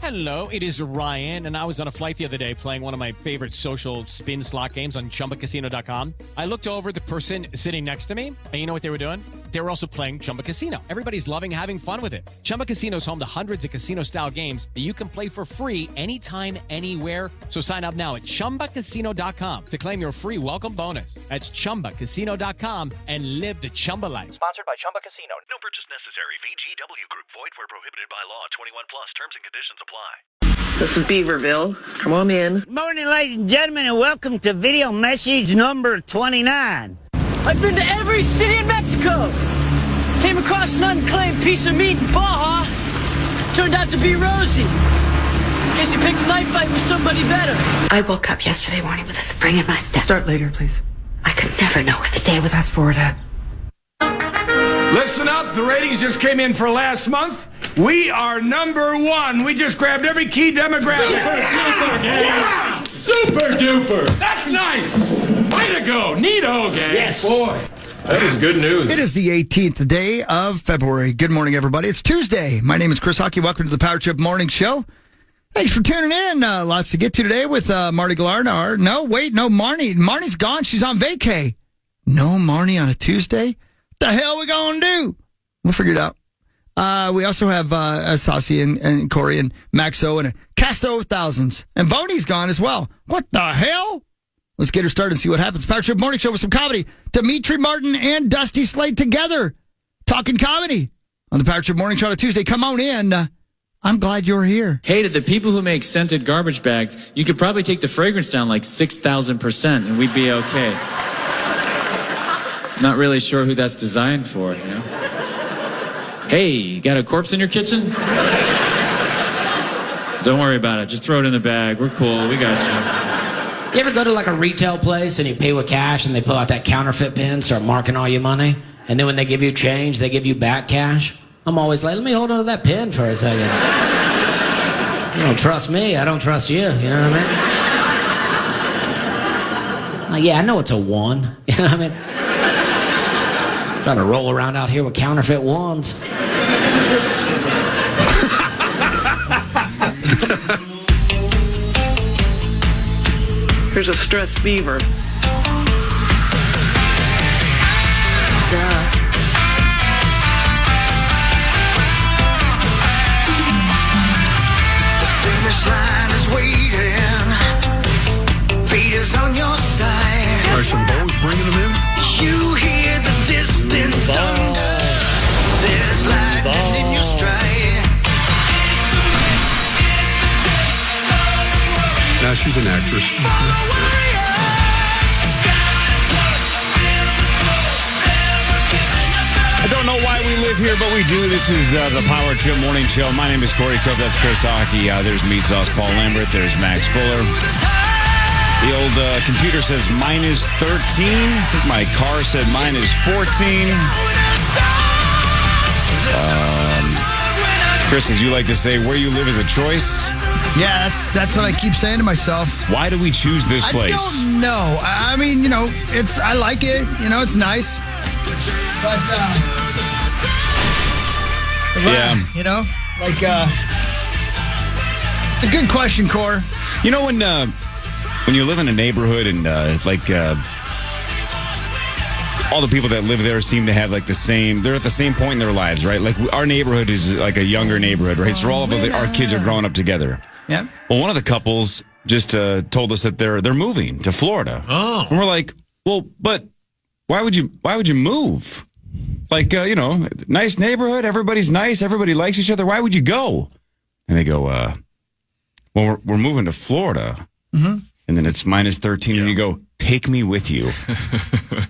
Hello, it is Ryan, and I was on a flight the other day playing one of my favorite social spin slot games on ChumbaCasino.com. I looked over at the person sitting next to me, and you know what they were doing? They were also playing Chumba Casino. Everybody's loving having fun with it. Chumba Casino is home to hundreds of casino-style games that you can play for free anytime, anywhere. So sign up now at ChumbaCasino.com to claim your free welcome bonus. That's ChumbaCasino.com and live the Chumba life. Sponsored by Chumba Casino. No purchase necessary. VGW Group. Void where prohibited by law. 21 plus. Terms and conditions apply. This is Beaverville. Come on in. Morning, ladies and gentlemen, and welcome to video message number 29. I've been to every city in Mexico. Came across an unclaimed piece of meat in Baja. Turned out to be Rosie. Guess he picked a knife fight with somebody better. I woke up yesterday morning with a spring in my step. Start later, please. I could never know what the day was. Fast forward ahead. Listen up, the ratings just came in for last month. We are number one. We just grabbed every key demographic. Super duper, gang. Super duper. That's nice. Way to go. Neato, gang. Yes. Boy, that is good news. It is the 18th day of February. Good morning, everybody. It's Tuesday. My name is Chris Hockey. Welcome to the Power Trip Morning Show. Thanks for tuning in. Lots to get to today with Marty Glarnar. No, Marnie. Marnie's gone. She's on vacay. No Marnie on a Tuesday? What the hell we gonna do? We'll figure it out. We also have Saucy and Corey and Maxo and a Casto of thousands. And Boney's gone as well. What the hell? Let's get her started and see what happens. Power Trip Morning Show with some comedy. Dimitri Martin and Dusty Slade together. Talking comedy on the Power Trip Morning Show on a Tuesday. Come on in. I'm glad you're here. Hey, to the people who make scented garbage bags, you could probably take the fragrance down like 6,000% and we'd be okay. Not really sure who that's designed for, you know? Hey, you got a corpse in your kitchen? Don't worry about it. Just throw it in the bag. We're cool. We got you. You ever go to like a retail place and you pay with cash and they pull out that counterfeit pen, start marking all your money, and then when they give you change, they give you back cash? I'm always like, let me hold on to that pen for a second. You don't trust me, I don't trust you. You know what I mean? Like, yeah, I know it's a one. You know what I mean? Trying to roll around out here with counterfeit ones. Here's a stressed beaver. The finish line is waiting. Fate is on your side. Are some bows bringing them in? You hear the distant thunder. There's lightning in your stride. Now she's an actress. I don't know why we live here, but we do. This is the Power Trip Morning Show. My name is Corey Cook. That's Chris Hockey. There's Meat Sauce Paul Lambert. There's Max Fuller. The old computer says minus 13. I think my car said minus 14. Chris, as you like to say, where you live is a choice. Yeah, that's what I keep saying to myself. Why do we choose this place? I don't know. I mean, you know, I like it. You know, it's nice. But, yeah. You know, like, it's a good question, Cor. You know, when you live in a neighborhood and all the people that live there seem to have like they're at the same point in their lives, right? Like our neighborhood is like a younger neighborhood, right? So all of our kids are growing up together. Yeah. Well, one of the couples just told us that they're moving to Florida. Oh. And we're like, well, but why would you move? Like, you know, nice neighborhood, everybody's nice, everybody likes each other. Why would you go? And they go, well, we're moving to Florida. Mm-hmm. And then it's minus 13, and you go, take me with you.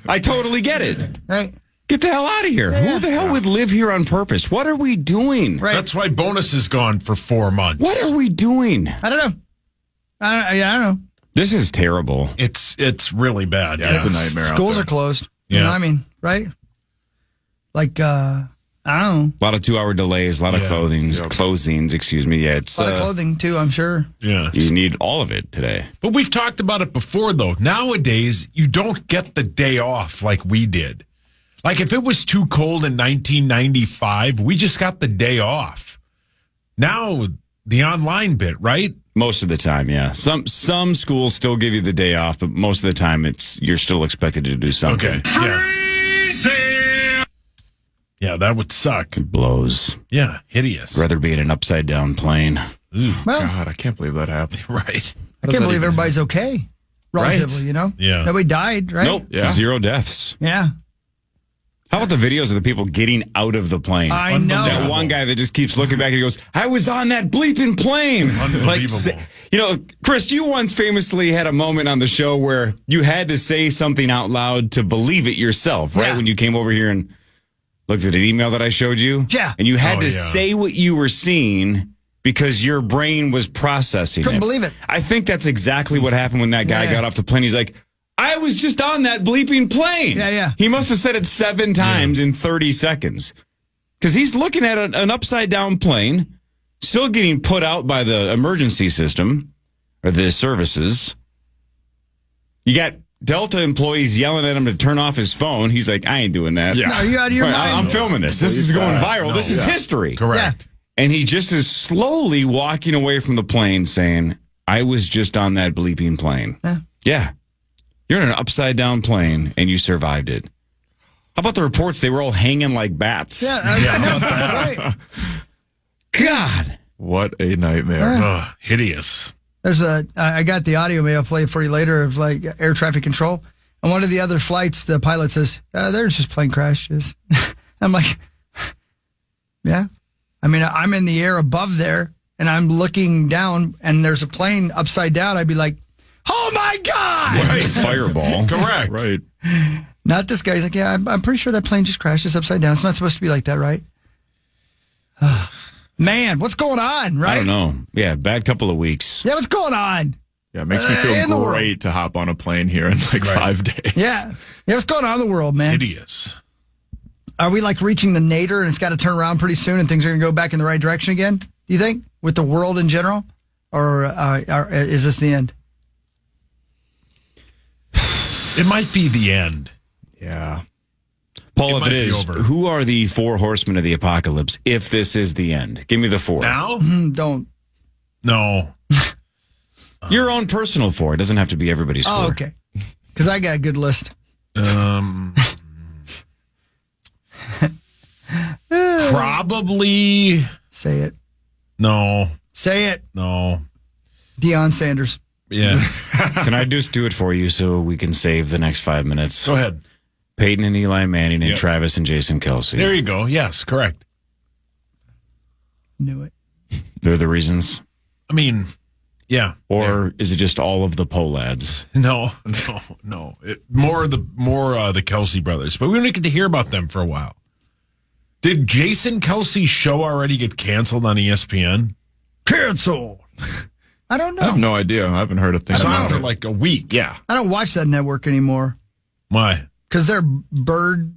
I totally get it. Right. Get the hell out of here. Yeah. Who the hell would live here on purpose? What are we doing? Right. That's why bonus is gone for 4 months. What are we doing? I don't know. I don't know. This is terrible. It's really bad. Yeah, it's a nightmare. Schools are closed. Yeah. You know what I mean? Right? Like, I don't know. A lot of 2-hour delays, a lot of closings, excuse me. Yeah, it's a lot of clothing, too, I'm sure. Yeah. You need all of it today. But we've talked about it before, though. Nowadays, you don't get the day off like we did. Like, if it was too cold in 1995, we just got the day off. Now, the online bit, right? Most of the time, yeah. Some schools still give you the day off, but most of the time you're still expected to do something. Okay. Yeah. Yeah, that would suck. It blows. Yeah, hideous. I'd rather be in an upside down plane. Ooh, Well- God, I can't believe that happened. Right. I can't believe everybody's okay. Relatively, you know? Yeah. Nobody died, right? Nope. Yeah. 0 deaths. Yeah. How about the videos of the people getting out of the plane? I know. That one guy that just keeps looking back and he goes, I was on that bleeping plane. Unbelievable. Chris, you once famously had a moment on the show where you had to say something out loud to believe it yourself, right? Yeah. When you came over here and looked at an email that I showed you. Yeah. And you had to say what you were seeing because your brain was processing Couldn't believe it. I think that's exactly what happened when that guy got off the plane. He's like, I was just on that bleeping plane. Yeah. He must have said it 7 times in 30 seconds. Because he's looking at an upside down plane, still getting put out by the emergency system or the services. You got Delta employees yelling at him to turn off his phone. He's like, I ain't doing that. Yeah. No, are you out of your mind? I'm filming this. This is going viral. This is history. Correct. And he just is slowly walking away from the plane saying, I was just on that bleeping plane. Yeah. You're in an upside down plane and you survived it. How about the reports? They were all hanging like bats. Yeah, I know. Right. God. What a nightmare. Ugh, hideous. There's I got the audio, maybe I'll play it for you later, of like air traffic control. And one of the other flights, the pilot says, there's just plane crashes. I'm like, yeah. I mean, I'm in the air above there and I'm looking down and there's a plane upside down. I'd be like, oh my God! Right. Fireball. Correct. Right. Not this guy. He's like, yeah, I'm pretty sure that plane just crashes upside down. It's not supposed to be like that, right? Man, what's going on, right? I don't know. Yeah, bad couple of weeks. Yeah, what's going on? Yeah, it makes me in feel the world. great to hop on a plane here in like 5 days. Yeah. Yeah, what's going on in the world, man? Hideous. Are we like reaching the nadir and it's got to turn around pretty soon and things are going to go back in the right direction again? Do you think? With the world in general? Or is this the end? It might be the end. Yeah. Paul, It if it might be is, over. who are the 4 horsemen of the apocalypse if this is the end? Give me the 4. Now? Don't. No. Your own personal 4. It doesn't have to be everybody's 4. Oh, okay. Because I got a good list. Probably. Say it. No. Say it. No. Deion Sanders. Yeah. Can I just do it for you so we can save the next 5 minutes? Go ahead. Peyton and Eli Manning and Yep. Travis and Jason Kelsey. There you go. Yes, correct. Knew it. They're the reasons? I mean, yeah. Or is it just all of the Polads? No. More the Kelsey brothers, but we don't get to hear about them for a while. Did Jason Kelsey's show already get canceled on ESPN? Cancel. I don't know. I have no idea. I haven't heard a thing It's about on for it. like a week. Yeah. I don't watch that network anymore Why? because they're bird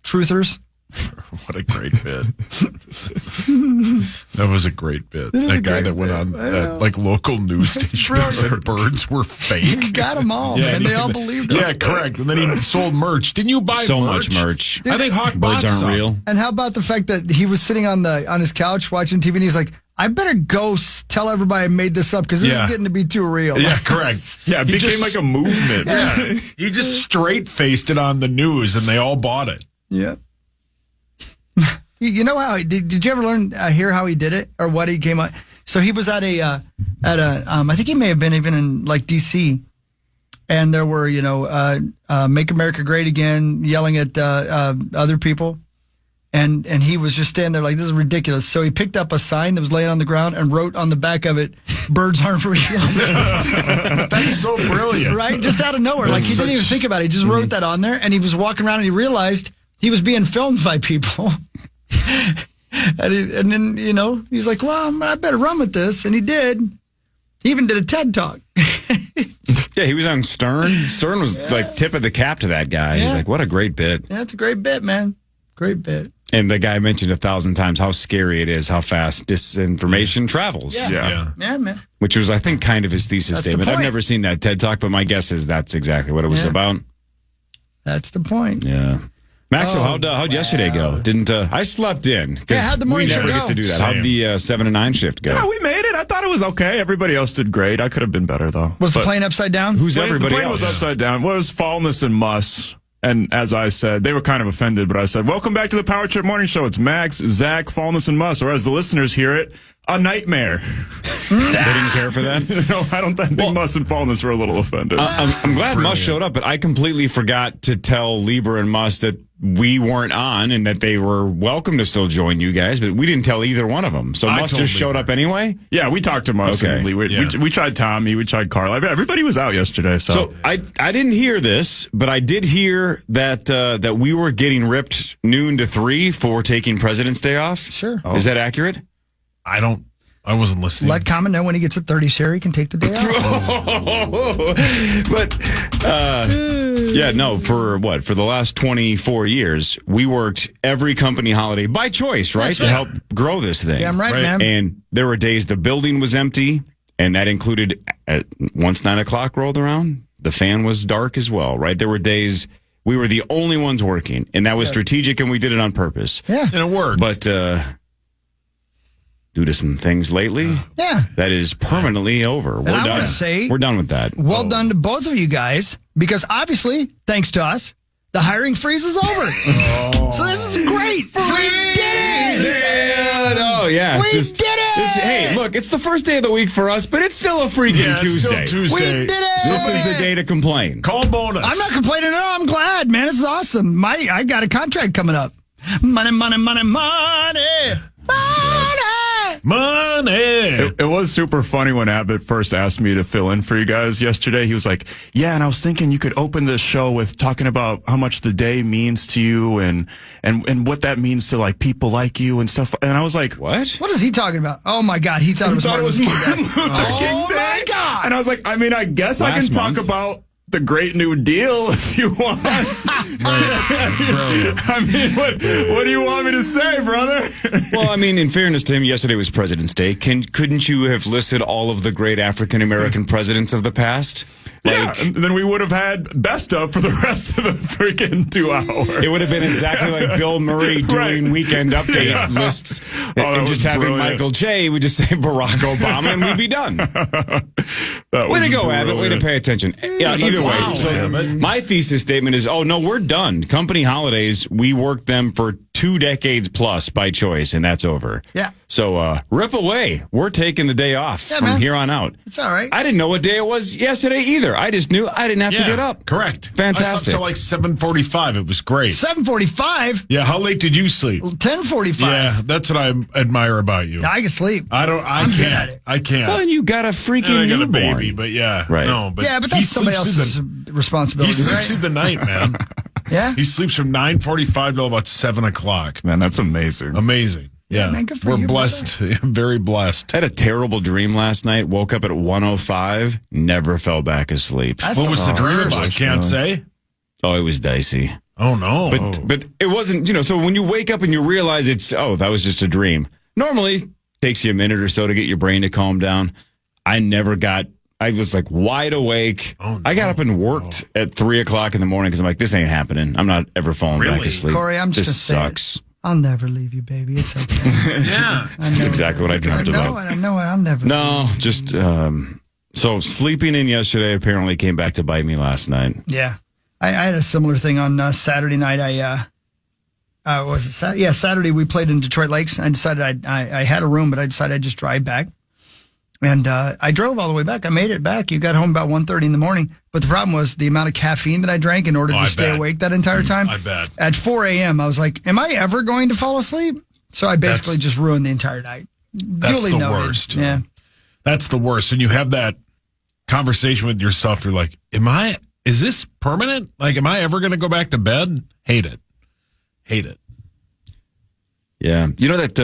truthers. What a great bit. That was a great bit. That guy that went on that like local news station that said birds were fake. He got them all, man. They all believed him. Yeah, correct. And then he sold merch. Didn't you buy So merch? much merch. I think Hawk Birds bought aren't some. real. And how about the fact that he was sitting on his couch watching TV and he's like, I better go tell everybody I made this up because this is getting to be too real. Yeah, correct. Yeah, it became like a movement. Yeah. He just straight-faced it on the news and they all bought it. Yeah. You know how did you ever hear how he did it or what he came on? So he was at a I think he may have been even in like DC, and there were Make America Great Again yelling at other people, and he was just standing there like, this is ridiculous. So he picked up a sign that was laying on the ground and wrote on the back of it, "Birds aren't real." That's so brilliant, right? Just out of nowhere, like he didn't even think about it. He just wrote that on there, and he was walking around and he realized he was being filmed by people. And then, he's like, well, I better run with this. And he did. He even did a TED Talk. Yeah, he was on Stern. Stern was like tip of the cap to that guy. Yeah. He's like, what a great bit. Yeah, it's a great bit, man. Great bit. And the guy mentioned 1,000 times how scary it is, how fast disinformation travels. Yeah, man. Which was, I think, kind of his thesis That's the statement. I've point. never seen that TED Talk, but my guess is that's exactly what it was about. That's the point. Yeah. Maxwell, how'd yesterday go? Didn't I slept in? Yeah, how'd the morning we shift never go? get to do that. Same. How'd the 7 to 9 shift go? Yeah, we made it. I thought it was okay. Everybody else did great. I could have been better, though. Was the plane upside down? Who's everybody The plane else? was upside down. Well, it was Fallness and Muss. And as I said, they were kind of offended, but I said, welcome back to the Power Trip Morning Show. It's Max, Zach, Fallness, and Muss. Or as the listeners hear it, a nightmare. They didn't care for that? No, I don't think Muss and Fallness were a little offended. I'm glad Muss showed up, but I completely forgot to tell Lieber and Muss that we weren't on and that they were welcome to still join you guys, but we didn't tell either one of them. So Muss just showed up anyway? Yeah, we talked to Muss. Okay. And Lee. We tried Tommy. We tried Carl. Everybody was out yesterday. So I didn't hear this, but I did hear that that we were getting ripped noon to 3 for taking President's Day off. Sure. Is that accurate? I wasn't listening. Let Common know when he gets at 30 share, he can take the day off. But yeah, no, for the last 24 years, we worked every company holiday by choice, right? That's To right. help grow this thing. Yeah, I'm right, man. And there were days the building was empty, and that included once 9 o'clock rolled around, the fan was dark as well, right? There were days we were the only ones working, and that was strategic, and we did it on purpose. Yeah. And it worked. But due to some things lately, that is permanently over. We're I done. wanna say, we're done with that. Well done to both of you guys, because obviously, thanks to us, the hiring freeze is over. So this is great. We did it! Oh, yeah. We did it! Hey, look, it's the first day of the week for us, but it's still a freaking it's still Tuesday. Tuesday. We did it! This is the day to complain. Call bonus. I'm not complaining at all. I'm glad, man. This is awesome. I got a contract coming up. Money, money, money, money. Money. It was super funny when Abbott first asked me to fill in for you guys yesterday. He was like, yeah, and I was thinking you could open this show with talking about how much the day means to you and what that means to like people like you and stuff. And I was like, what? What is he talking about? Oh my God, he thought it was Martin Luther King Oh Day. my God. And I was like, I mean, I guess I can Last talk month. about the Great New Deal if you want. I mean, what do you want me to say, brother? Well, I mean, in fairness to him, yesterday was President's Day. Couldn't you have listed all of the great African American presidents of the past? Yeah, and then we would have had best of for the rest of the freaking 2 hours. It would have been exactly like Bill Murray doing Right. weekend update Yeah. lists that and just was having brilliant. Michael J. We just say Barack Obama and we'd be done. Way to go, Abbott. Way to pay attention. Yeah, either way. wow, So Abbott. my thesis statement is, oh, no, we're done. Company holidays, we worked them for 2 decades plus by choice, and that's over. Yeah. So rip away. We're taking the day off from man. here on out. It's all right. I didn't know what day it was yesterday either. I just knew I didn't have to get up. Correct. I Fantastic. slept till like 7:45. It was great. 7:45, Yeah. How late did you sleep? 10:45. Yeah, that's what I admire about you. I can sleep. I I'm good at can't. it. I can't. Well, and you got a freaking And I got a newborn. baby, but yeah, Right. No, but Yeah, but he that's somebody sleeps through else's He responsibility, sleeps right? through the night, man. Yeah. He sleeps from 9:45 till about 7 o'clock. Man, that's amazing. Amazing. Yeah, man, good for we're you, blessed. Very blessed. I had a terrible dream last night. Woke up at 1:05. Never fell back asleep. That's What was the dream worst. about? Can't say. Oh, it was dicey. Oh no. But it wasn't, so when you wake up and you realize that was just a dream. Normally, it takes you a minute or so to get your brain to calm down. I was like wide awake. Oh, no. I got up and worked at 3 o'clock in the morning because I'm like, this ain't happening. I'm not ever falling back Really? asleep. Corey, I'm just this gonna say it. sucks. I'll never leave you, baby. It's okay. yeah. That's exactly what I dreamt about. I know it. I'll never. No, just so sleeping in yesterday apparently came back to bite me last night. Yeah. I had a similar thing on Saturday night. Was it Saturday? Yeah, Saturday we played in Detroit Lakes. And I decided I had a room, but I decided I'd just drive back. And I drove all the way back. I made it back. You got home about 1:30 in the morning. But the problem was the amount of caffeine that I drank in order to stay awake that entire time. I bet. At 4 a.m., I was like, am I ever going to fall asleep? So I basically just ruined the entire night. That's Duly the noted. worst. Yeah. That's the worst. And you have that conversation with yourself. You're like, is this permanent? Like, am I ever going to go back to bed? Hate it. Yeah. You know that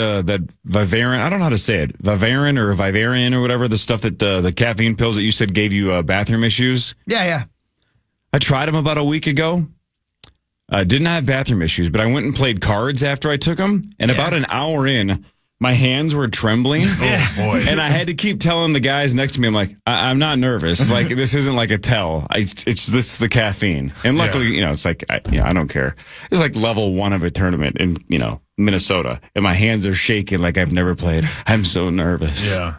Vivarin, I don't know how to say it, Vivarin or whatever, the stuff that the caffeine pills that you said gave you bathroom issues? Yeah. I tried them about a week ago. Didn't have bathroom issues, but I went and played cards after I took them. And about an hour in, my hands were trembling. Oh, boy. And I had to keep telling the guys next to me, I'm like, I'm not nervous. Like, this isn't like a tell. This is the caffeine. And luckily, it's like, I don't care. It's like level 1 of a tournament in, Minnesota. And my hands are shaking like I've never played. I'm so nervous. Yeah.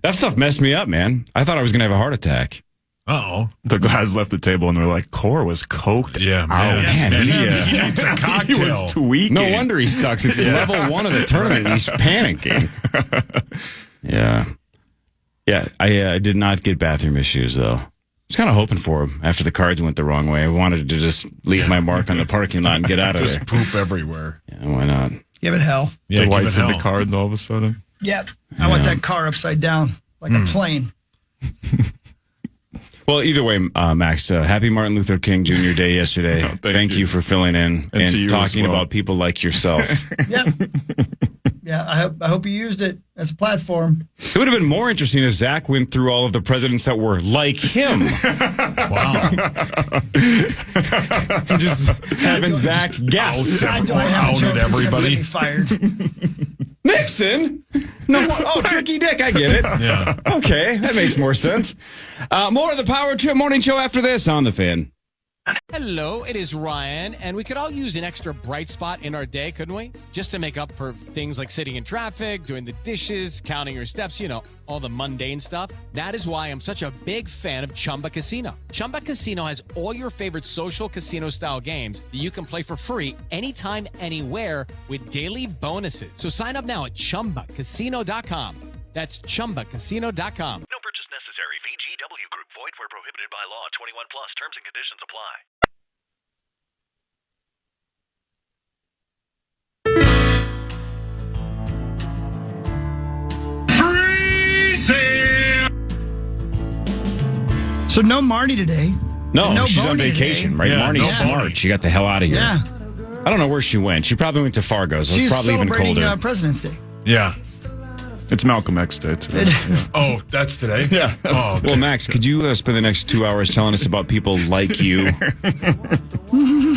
That stuff messed me up, man. I thought I was going to have a heart attack. Uh-oh. The guys left the table and they're like, Core was coked out. Man, he needs a cocktail. He was tweaking. No wonder he sucks. It's level 1 of the tournament. He's panicking. Yeah. Yeah, I did not get bathroom issues, though. I was kind of hoping for them after the cards went the wrong way. I wanted to just leave my mark on the parking lot and get out of there. Just poop everywhere. Yeah, why not? Give it hell. The whites in the cards all of a sudden. Yep. I want that car upside down like a plane. Well, either way, Max, happy Martin Luther King Jr. Day yesterday. Thank you for filling in and talking about people like yourself. Yep. Yeah, I hope you used it as a platform. It would have been more interesting if Zach went through all of the presidents that were like him. Wow. Just having Zach guess. Outed everybody. Fired. Nixon? No. Oh, Tricky Dick. I get it. Yeah. Okay, that makes more sense. More of the Power Trip Morning Show after this on The Fan. Hello, it is Ryan, and we could all use an extra bright spot in our day, couldn't we? Just to make up for things like sitting in traffic, doing the dishes, counting your steps, all the mundane stuff. That is why I'm such a big fan of Chumba Casino. Chumba Casino has all your favorite social casino-style games that you can play for free anytime, anywhere with daily bonuses. So sign up now at ChumbaCasino.com. That's ChumbaCasino.com. No purchase necessary. VGW Group. Void where prohibited by law. 21 plus. Terms and conditions apply. So no Marnie today. No, she's on vacation, right? Yeah, Marnie's no smart. Bonnie. She got the hell out of here. Yeah. I don't know where she went. She probably went to Fargo, so She's it's probably even celebrating colder. President's Day. Yeah. It's Malcolm X Day today. Oh, that's today? Yeah. Oh, okay. Well, Max, could you spend the next 2 hours telling us about people like you?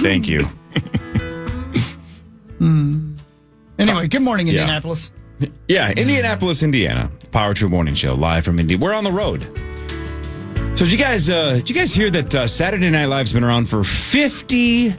Thank you. Anyway, good morning, Indianapolis. Yeah, Indianapolis, Indiana. Power Trip Morning Show, live from Indy. We're on the road. So did you guys hear that Saturday Night Live's been around for 50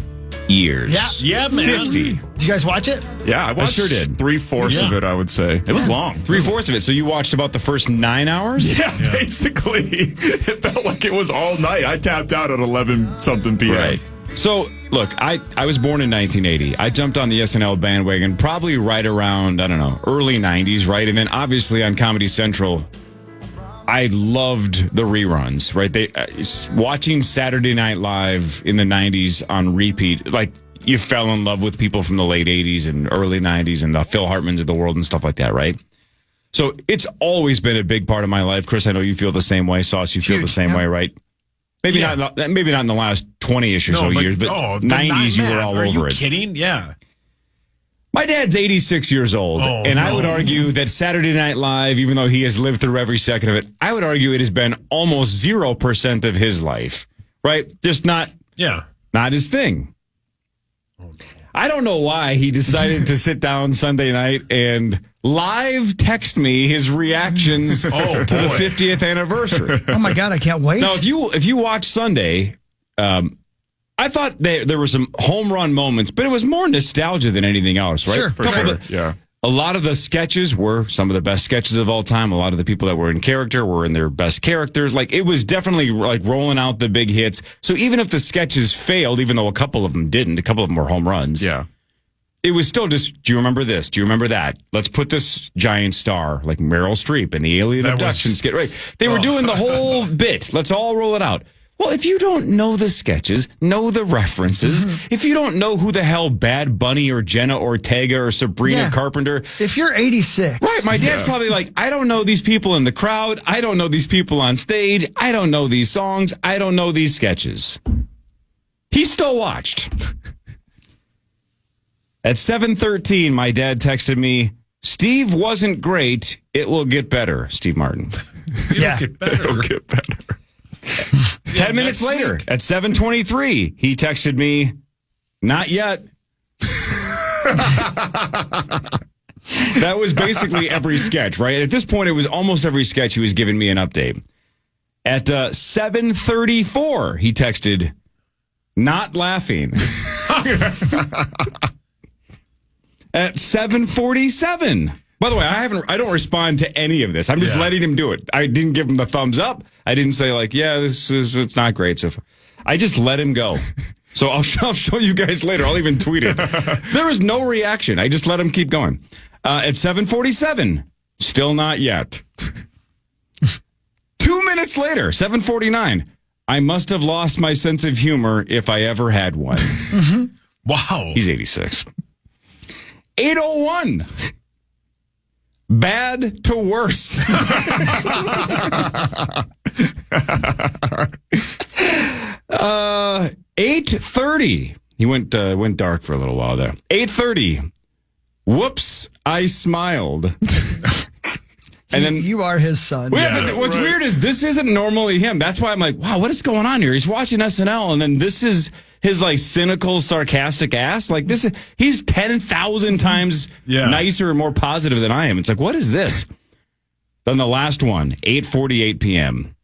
years? Yeah, man. 50. Did you guys watch it? Yeah, I watched sure did. 3/4 of it, I would say. It was long. 3/4 of it. So you watched about the first 9 hours? Yeah, basically. It felt like it was all night. I tapped out at 11-something p.m. Right. So, look, I was born in 1980. I jumped on the SNL bandwagon probably right around, I don't know, early 90s, right? And then obviously on Comedy Central, I loved the reruns, right? Watching Saturday Night Live in the 90s on repeat, like you fell in love with people from the late 80s and early 90s and the Phil Hartmans of the world and stuff like that, right? So it's always been a big part of my life. Chris, I know you feel the same way. Sauce, you feel the same way, right? Maybe not in the last 20-ish or so years, but 90s you were all over it. Are you kidding? Yeah. My dad's 86 years old, and I would argue that Saturday Night Live, even though he has lived through every second of it, I would argue it has been almost 0% of his life, right? Just not his thing. I don't know why he decided to sit down Sunday night and live text me his reactions to the 50th anniversary. Oh my God, I can't wait. Now, if you watch Sunday, I thought there were some home run moments, but it was more nostalgia than anything else, right? Sure, for sure. Yeah. A lot of the sketches were some of the best sketches of all time. A lot of the people that were in character were in their best characters. Like, it was definitely like rolling out the big hits. So even if the sketches failed, even though a couple of them didn't, a couple of them were home runs. Yeah. It was still just, do you remember this? Do you remember that? Let's put this giant star like Meryl Streep in the Alien Abduction skit. Right. They were doing the whole bit. Let's all roll it out. Well, if you don't know the sketches, know the references, if you don't know who the hell Bad Bunny or Jenna Ortega or Sabrina Carpenter. If you're 86. Right. My dad's probably like, I don't know these people in the crowd. I don't know these people on stage. I don't know these songs. I don't know these sketches. He still watched. At 7:13, my dad texted me, Steve wasn't great. It will get better, Steve Martin. It'll get better. It'll get better. 10 minutes later, at 7:23, he texted me, not yet. That was basically every sketch, right? At this point, it was almost every sketch he was giving me an update. At 7:34, he texted, "Not laughing." At 7:47. By the way, I don't respond to any of this. I'm just letting him do it. I didn't give him the thumbs up. I didn't say like, yeah, it's not great so far. I just let him go. So I'll show you guys later. I'll even tweet it. There was no reaction. I just let him keep going. At 7:47, still not yet. 2 minutes later, 7:49, I must have lost my sense of humor if I ever had one. Wow. He's 86. 8:01. Bad to worse. 8:30. He went dark for a little while there. 8:30. Whoops, I smiled. And then you are his son. But what's weird is this isn't normally him. That's why I'm like, wow, what is going on here? He's watching SNL, and then this is his like cynical, sarcastic ass. Like he's 10,000 times nicer and more positive than I am. It's like, what is this? Then the last one, 8:48 p.m.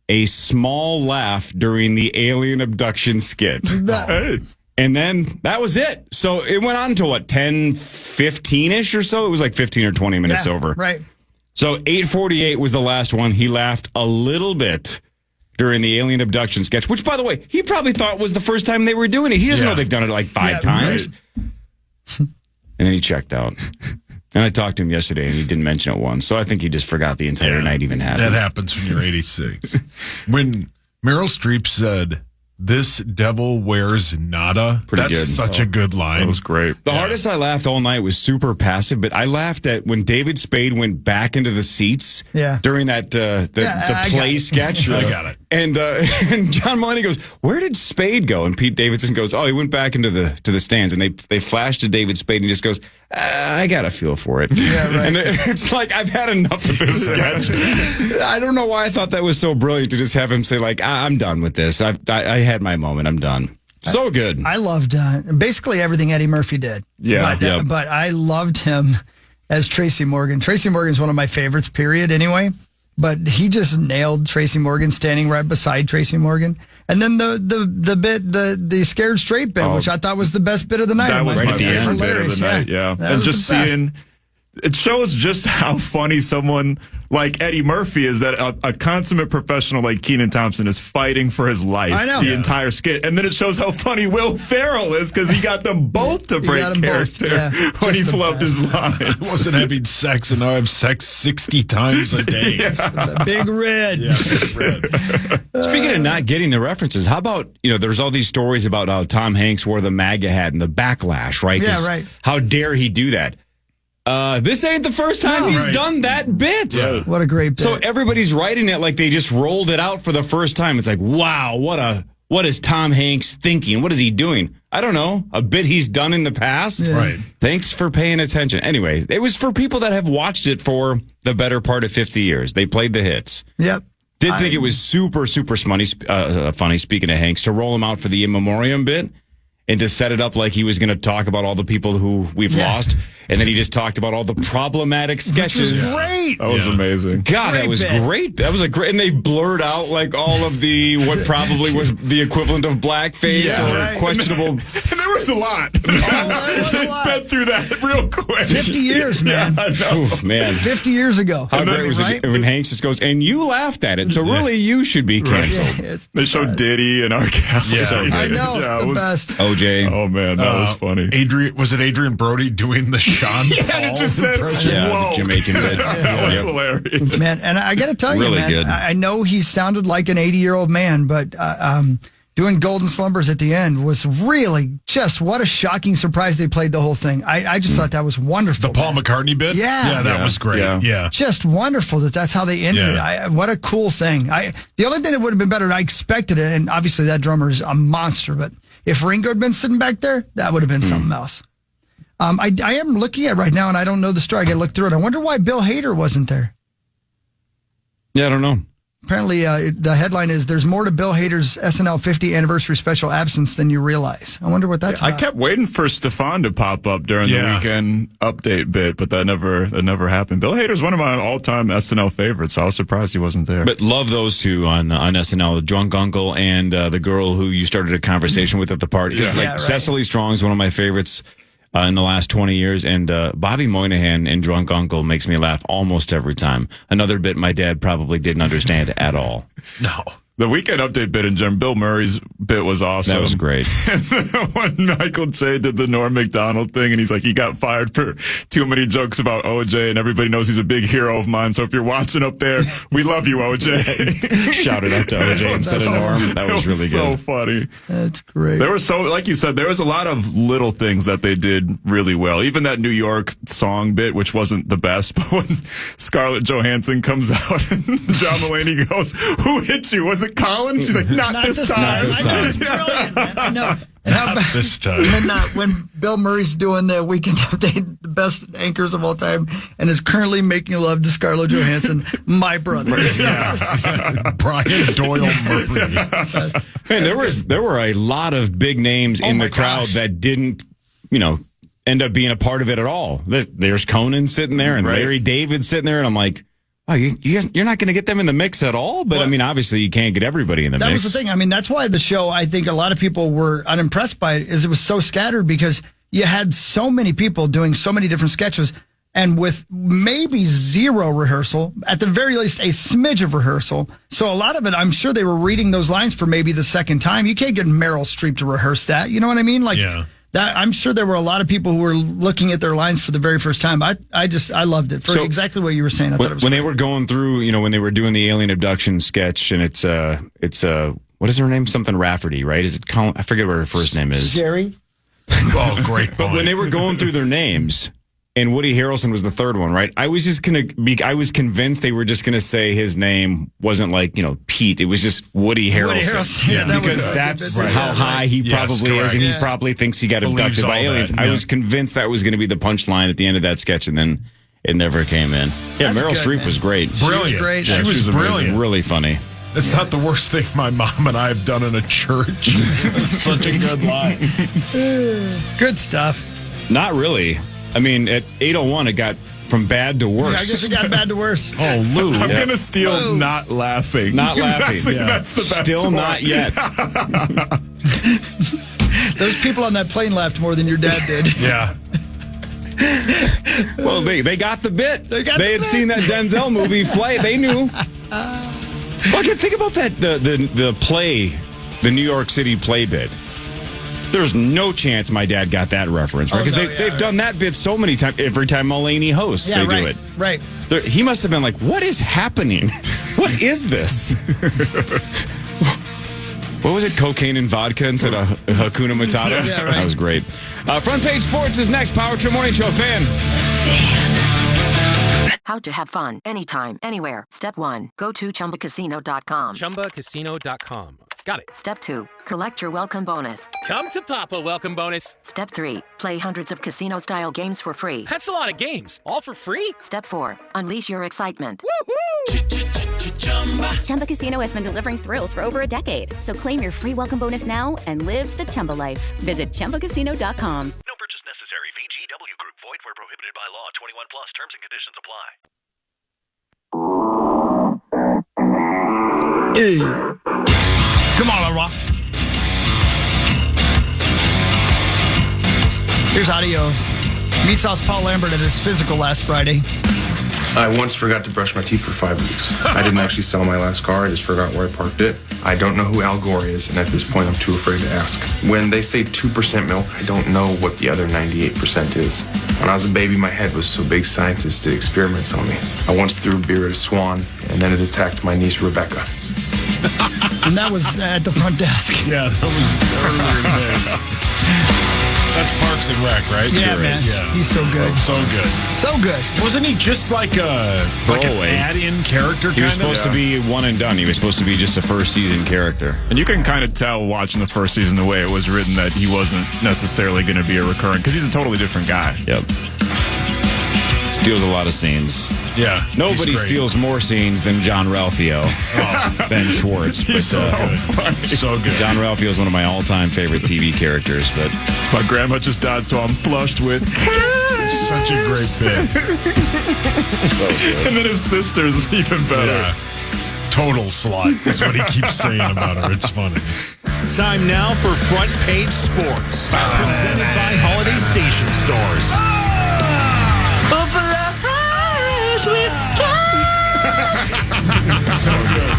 A small laugh during the alien abduction skit. And then that was it. So it went on to what, 10:15-ish or so? It was like 15 or 20 minutes over. Right. So 8:48 was the last one. He laughed a little bit during the alien abduction sketch, which, by the way, he probably thought was the first time they were doing it. He doesn't know they've done it like 5 times. Right. And then he checked out. And I talked to him yesterday, and he didn't mention it once. So I think he just forgot the entire night even happened. That happens when you're 86. When Meryl Streep said, "This devil wears nada," Pretty that's good. such a good line. That was great. The hardest I laughed all night was super passive, but I laughed at when David Spade went back into the seats during that the play sketch. I got it. And John Mulaney goes, "Where did Spade go?" And Pete Davidson goes, "Oh, he went back into the stands." And they flash to David Spade, and he just goes, "I got a feel for it." Yeah, right. And it's like, I've had enough of this sketch. I don't know why I thought that was so brilliant to just have him say like, "I'm done with this. I had my moment. I'm done." So good. I loved basically everything Eddie Murphy did. Yeah. But I loved him as Tracy Morgan. Tracy Morgan's one of my favorites, period, anyway. But he just nailed Tracy Morgan, standing right beside Tracy Morgan. And then the scared straight bit, which I thought was the best bit of the night. That was my favorite bit of the night, And just seeing, it shows just how funny someone like Eddie Murphy is, that a consummate professional like Kenan Thompson is fighting for his life the entire skit. And then it shows how funny Will Ferrell is, because he got them both to break character when he flubbed his lines. I wasn't having sex, and now I have sex 60 times a day. Big Red. Big Red. Speaking of not getting the references, how about, there's all these stories about how Tom Hanks wore the MAGA hat and the backlash, right? Yeah, right. How dare he do that? This ain't the first time he's done that bit. Yeah. What a great bit. So everybody's writing it like they just rolled it out for the first time. It's like, wow, what is Tom Hanks thinking? What is he doing? I don't know. A bit he's done in the past. Yeah. Right. Thanks for paying attention. Anyway, it was for people that have watched it for the better part of 50 years. They played the hits. Yep. Did think it was super, super funny, speaking of Hanks, to roll him out for the in memoriam bit and to set it up like he was going to talk about all the people who we've lost. And then he just talked about all the problematic sketches. Which was great. That was amazing. God, that was great. That was a great, and they blurred out like all of what probably was the equivalent of blackface or questionable. And there was a lot. They sped through that real quick. 50 years, man. Yeah, I know. Ooh, man. 50 years ago. How great was it when Hanks just goes, "And you laughed at it, so really you should be canceled." They showed Diddy and R. Kelly. I know. The best. OJ. Oh, man, that was funny. Was it Adrian Brody doing the Sean and it just said, the whoa. Jamaican bit. That was hilarious. Man, and I got to tell you, Really man, good. I know he sounded like an 80-year-old man, but doing Golden Slumbers at the end was really just what a shocking surprise they played the whole thing. I just thought that was wonderful. The Paul McCartney bit? Yeah. That was great. Yeah. Just wonderful that's how they ended it. What a cool thing. The only thing that would have been better, and I expected it, and obviously that drummer is a monster, but if Ringo had been sitting back there, that would have been something else. I am looking at it right now, and I don't know the story. I got to look through it. I wonder why Bill Hader wasn't there. Yeah, I don't know. Apparently, the headline is, "There's more to Bill Hader's SNL 50 anniversary special absence than you realize." I wonder what that's about. I kept waiting for Stefan to pop up during the weekend update bit, but that never happened. Bill Hader's one of my all-time SNL favorites, so I was surprised he wasn't there. But love those two on SNL, the drunk uncle and the girl who you started a conversation with at the party. Cecily Strong's one of my favorites in the last 20 years, and Bobby Moynihan in Drunk Uncle makes me laugh almost every time. Another bit my dad probably didn't understand at all. No. The weekend update bit in Jim Bill Murray's bit was awesome. That was great. When Michael Che did the Norm Macdonald thing, and he's like, he got fired for too many jokes about OJ, and everybody knows he's a big hero of mine. So if you're watching up there, we love you, OJ. Shouted out to OJ instead of Norm. That was really good. So funny. That's great. There was like you said, there was a lot of little things that they did really well. Even that New York song bit, which wasn't the best, but when Scarlett Johansson comes out and John Mulaney goes, "Who hit you? Was it Colin?" She's like, not this time. I know, it's brilliant, man. I know. And how Not this time. when Bill Murray's doing the weekend update, the best anchors of all time, and is currently making love to Scarlett Johansson, my brother. Brian Doyle Murray. Man, there were a lot of big names in the crowd that didn't, end up being a part of it at all. There's Conan sitting there and Larry David sitting there, and I'm like, oh, you're not going to get them in the mix at all? But, obviously you can't get everybody in the mix. That was the thing. That's why the show, I think a lot of people were unimpressed by it, is it was so scattered because you had so many people doing so many different sketches and with maybe zero rehearsal, at the very least a smidge of rehearsal. So a lot of it, I'm sure they were reading those lines for maybe the second time. You can't get Meryl Streep to rehearse that. You know what I mean? That, I'm sure there were a lot of people who were looking at their lines for the very first time. I loved it for exactly what you were saying. I thought it was when they were going through, when they were doing the alien abduction sketch, and it's what is her name? Something Rafferty, right? Is it Colin? I forget what her first name is. Jerry. Oh, great. But when they were going through their names, and Woody Harrelson was the third one, right? I was convinced they were just gonna say his name wasn't like, Pete. It was just Woody Harrelson. Yeah, because that's how high he probably is, and he probably thinks he got abducted by aliens. I was convinced that was going to be the punchline at the end of that sketch, and then it never came in. Yeah, Meryl Streep was great. Brilliant. She was great. She was brilliant. Really funny. It's not the worst thing my mom and I have done in a church. Such a good line. Good stuff. Not really. At 8:01, it got from bad to worse. Yeah, I guess it got bad to worse. Oh, Lou. I'm going to steal not laughing. Not laughing. That's the best Still one. not yet. Those people on that plane laughed more than your dad did. Yeah. Well, they got the bit. They had seen that Denzel movie, Flight. They knew. Well, think about that, the play, the New York City play bit. There's no chance my dad got that reference, right? Because they've done that bit so many times. Every time Mulaney hosts, they do it. Right. He must have been like, what is happening? What is this? What was it? Cocaine and vodka instead of Hakuna Matata? Yeah, right. That was great. Front Page Sports is next. Power Trip Morning Show fan. How to have fun anytime, anywhere. Step 1. Go to ChumbaCasino.com. ChumbaCasino.com. Got it. Step 2. Collect your welcome bonus. Come to Papa welcome bonus. Step 3. Play hundreds of casino-style games for free. That's a lot of games. All for free? Step 4. Unleash your excitement. Woohoo! Chumba Casino has been delivering thrills for over a decade. So claim your free welcome bonus now and live the Chumba life. Visit ChumbaCasino.com. No purchase necessary. VGW Group. Void where prohibited by law. 21 plus. Terms and conditions apply. Hey. Come on, Laura. Here's audio of Meat Sauce Paul Lambert at his physical last Friday. I once forgot to brush my teeth for 5 weeks. I didn't actually sell my last car. I just forgot where I parked it. I don't know who Al Gore is, and at this point, I'm too afraid to ask. When they say 2% milk, I don't know what the other 98% is. When I was a baby, my head was so big scientists did experiments on me. I once threw beer at a swan, and then it attacked my niece, Rebecca. And that was at the front desk. Yeah, that was earlier today. That's Parks and Rec, right? Yeah, man. Yeah. He's so good. So good. So good. Wasn't he just like an add-in character? He was supposed to be one and done. He was supposed to be just a first season character. And you can kind of tell watching the first season the way it was written that he wasn't necessarily going to be a recurrent because he's a totally different guy. Yep. Steals a lot of scenes. Yeah. Nobody steals more scenes than John Ralphio, Ben Schwartz. But, He's so good. So good. John Ralphio is one of my all-time favorite TV characters. But my grandma just died, so I'm flushed with such a great bit. So good. And then his sister's even better. Yeah. Total slut is what he keeps saying about her. It's funny. Time now for Front Page Sports, presented by Holiday Station Stores. So good.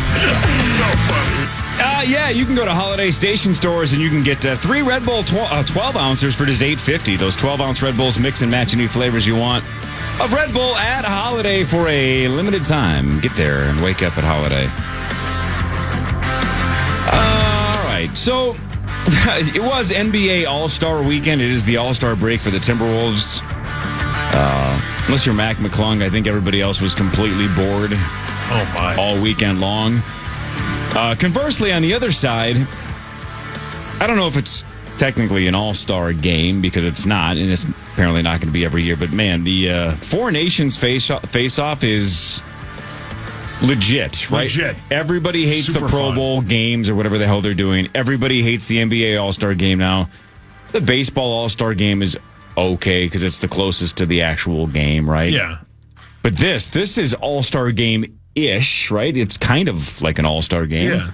So funny. Yeah, you can go to Holiday Station Stores and you can get 3 Red Bull 12-ouncers for just $8.50. Those 12-ounce Red Bulls mix and match any flavors you want of Red Bull at Holiday for a limited time. Get there and wake up at Holiday. All right, so it was NBA All-Star Weekend. It is the All-Star break for the Timberwolves. Unless you're Mac McClung, I think everybody else was completely bored all weekend long. Conversely, on the other side, I don't know if it's technically an all-star game because it's not, and it's apparently not going to be every year. But, man, the Four Nations face-off is legit, right? Legit. Everybody hates Super the Pro fun. Bowl games or whatever the hell they're doing. Everybody hates the NBA All-Star game now. The baseball All-Star game is okay because it's the closest to the actual game, right? Yeah. But this is All-Star game-ish, right? It's kind of like an All-Star game. Yeah.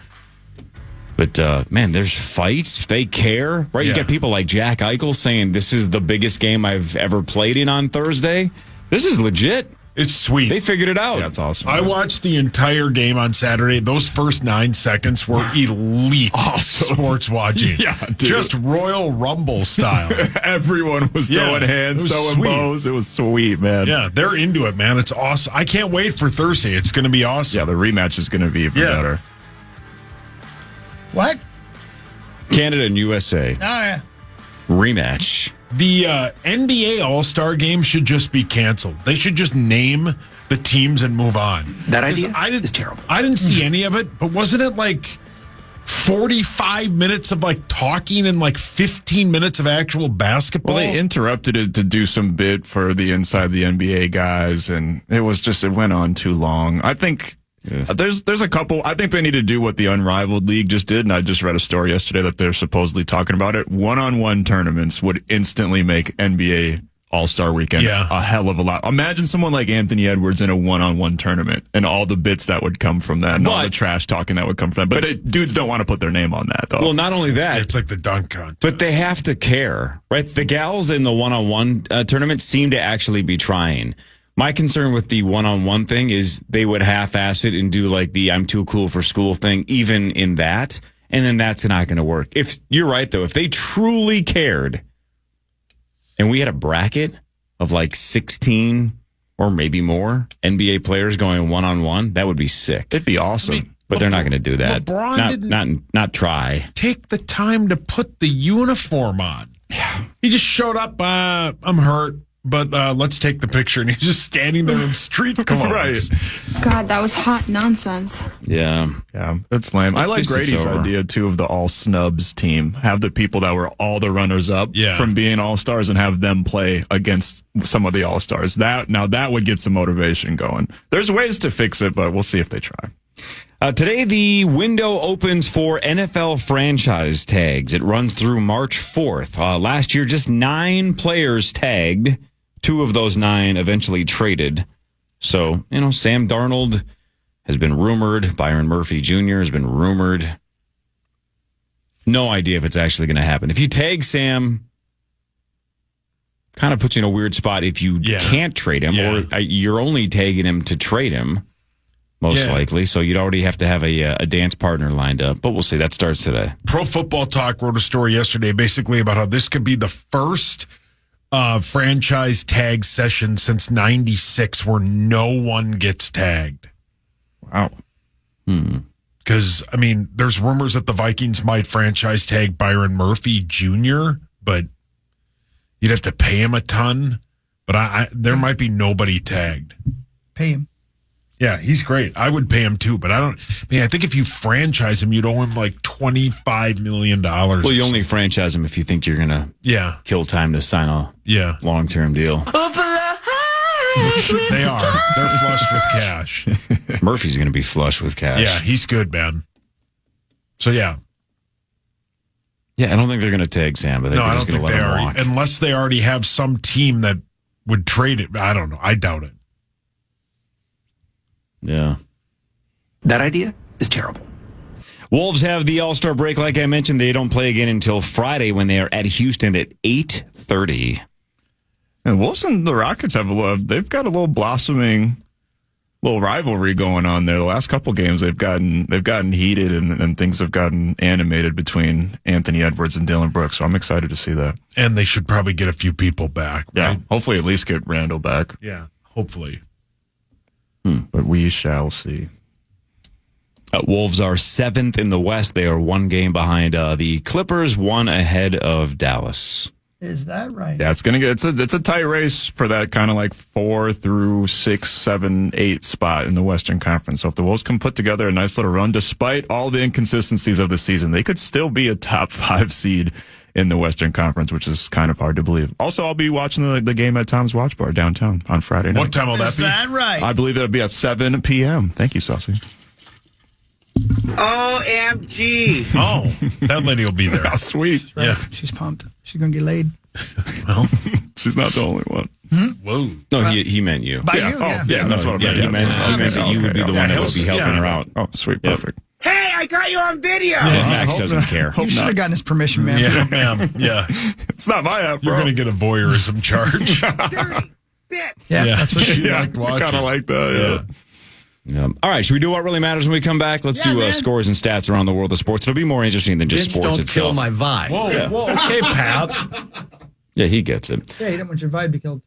But, man, there's fights. They care, right? You Yeah. get people like Jack Eichel saying, this is the biggest game I've ever played in on Thursday. This is legit. It's sweet. They figured it out. Yeah, it's awesome. I watched the entire game on Saturday. Those first 9 seconds were elite sports watching. Yeah, dude. Just Royal Rumble style. Everyone was Yeah, throwing hands, it was throwing sweet. bows. It was sweet, man. Yeah, they're into it, man. It's awesome. I can't wait for Thursday. It's going to be awesome. Yeah, the rematch is going to be even better. What? Canada and USA. Oh, yeah. Rematch. The NBA All-Star Game should just be canceled. They should just name the teams and move on. That idea is terrible. I didn't see any of it, but wasn't it like 45 minutes of like talking and like 15 minutes of actual basketball? Well, they interrupted it to do some bit for the Inside the NBA guys, and it went on too long. I think there's a couple. I think they need to do what the Unrivaled League just did, and I just read a story yesterday that they're supposedly talking about it. One-on-one tournaments would instantly make NBA All-Star Weekend a hell of a lot. Imagine someone like Anthony Edwards in a one-on-one tournament and all the bits that would come from that and all the trash talking that would come from that. But dudes don't want to put their name on that, though. Well, not only that. It's like the dunk contest. But they have to care, right? The gals in the one-on-one tournament seem to actually be trying. My concern with the one-on-one thing is they would half-ass it and do like the I'm too cool for school thing, even in that, and then that's not going to work. If you're right, though, if they truly cared and we had a bracket of like 16 or maybe more NBA players going one-on-one, that would be sick. It'd be awesome. But they're not going to do that. LeBron not try. Take the time to put the uniform on. Yeah. He just showed up, I'm hurt. But let's take the picture. And he's just standing there in street clothes. Right. God, that was hot nonsense. Yeah. Yeah, that's lame. I like Grady's idea, too, of the all snubs team. Have the people that were all the runners up from being all-stars and have them play against some of the all-stars. That would get some motivation going. There's ways to fix it, but we'll see if they try. Today, the window opens for NFL franchise tags. It runs through March 4th. Last year, just 9 players tagged. 2 of those 9 eventually traded. So, Sam Darnold has been rumored. Byron Murphy Jr. has been rumored. No idea if it's actually going to happen. If you tag Sam, kind of puts you in a weird spot if you can't trade him, or you're only tagging him to trade him. Most likely. So you'd already have to have a dance partner lined up. But we'll see. That starts today. Pro Football Talk wrote a story yesterday basically about how this could be the first franchise tag session since 96 where no one gets tagged. Wow. Because, there's rumors that the Vikings might franchise tag Byron Murphy Jr., but you'd have to pay him a ton. But there might be nobody tagged. Pay him. Yeah, he's great. I would pay him too, but I think if you franchise him, you'd owe him like $25 million. Well, you only franchise him if you think you're going to kill time to sign a long-term deal. They are. They're flushed with cash. Murphy's going to be flush with cash. Yeah, he's good, man. So, yeah. Yeah, I don't think they're going to tag Sam, but I just don't going think to let they him are. walk. Unless they already have some team that would trade it. I don't know. I doubt it. Yeah. That idea is terrible. Wolves have the All-Star break. Like I mentioned, they don't play again until Friday when they are at Houston at 8:30. And Wolves and the Rockets they've got a little blossoming little rivalry going on there. The last couple games they've gotten heated and things have gotten animated between Anthony Edwards and Dylan Brooks. So I'm excited to see that. And they should probably get a few people back. Right? Yeah, hopefully at least get Randall back. Yeah, hopefully. But we shall see. Wolves are 7th in the West. They are one game behind the Clippers, one ahead of Dallas. Is that right? Yeah, it's a tight race for that kind of like 4 through 6, 7, 8 spot in the Western Conference. So if the Wolves can put together a nice little run, despite all the inconsistencies of the season, they could still be a top 5 seed in the Western Conference, which is kind of hard to believe. Also, I'll be watching the game at Tom's Watch Bar downtown on Friday night. What time will that be? Is that right? I believe it'll be at 7 p.m. Thank you, Saucy. OMG. Oh, that lady will be there. How sweet. Right. Yeah. She's pumped. She's going to get laid. Well, she's not the only one. Whoa. No, he meant you. By you? Yeah, that's what I meant. He meant that you would be the one that would be helping her out. Oh, sweet. Perfect. Hey, I got you on video. Max doesn't care. You should have gotten his permission, man. Yeah, ma'am. Yeah. It's not my app, bro. You're going to get a voyeurism charge. Dirty bitch. Yeah, that's what she liked watching. Kind of like that, yeah. All right, should we do what really matters when we come back? Let's do scores and stats around the world of sports. It'll be more interesting than just Bitch, sports don't itself. kill my vibe. Whoa, okay, pal. Yeah, he gets it. Yeah, you don't want your vibe to kill.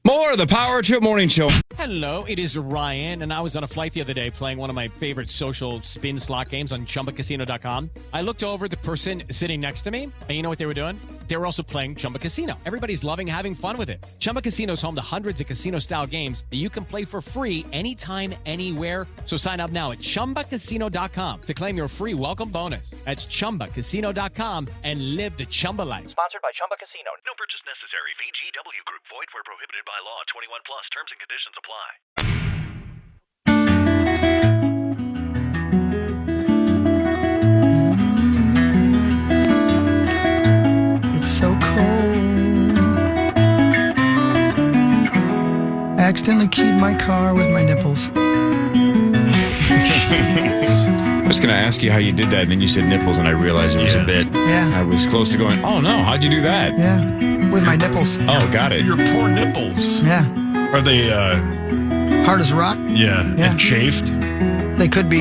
More of the Power Trip Morning Show. Hello, it is Ryan, and I was on a flight the other day playing one of my favorite social spin slot games on ChumbaCasino.com. I looked over the person sitting next to me, and you know what they were doing? They were also playing Chumba Casino. Everybody's loving having fun with it. Chumba Casino is home to hundreds of casino-style games that you can play for free anytime, anywhere. So sign up now at ChumbaCasino.com to claim your free welcome bonus. That's ChumbaCasino.com and live the Chumba life. Sponsored by Chumba Casino. No purchase necessary. VGW Group. Void where prohibited by law. 21 plus. Terms and conditions apply. It's so cold. I accidentally keyed my car with my nipples. I was going to ask you how you did that, and then you said nipples, and I realized it was a bit. Yeah. I was close to going, oh, no, how'd you do that? Yeah, with my nipples. Oh, got it. Your poor nipples. Yeah. Are they, hard as a rock? yeah, and chafed? They could be.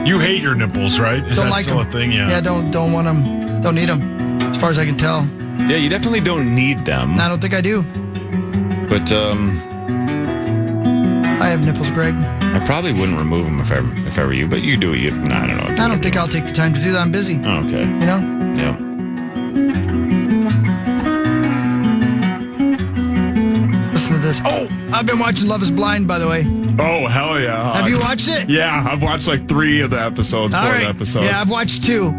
You hate your nipples, right? Is Don't that like still them. a thing? Yeah. Yeah, don't want them. Don't need them, as far as I can tell. Yeah, you definitely don't need them. I don't think I do. But I have nipples, Greg. I probably wouldn't remove them if I were you, but you do it. I don't know. I don't think I'll take the time to do that. I'm busy. Oh, okay. You know? Yeah. Listen to this. Oh, I've been watching Love is Blind, by the way. Oh, hell yeah. Have you watched it? Yeah, I've watched like 3 of the episodes, 4 All right. episodes. Yeah, I've watched 2.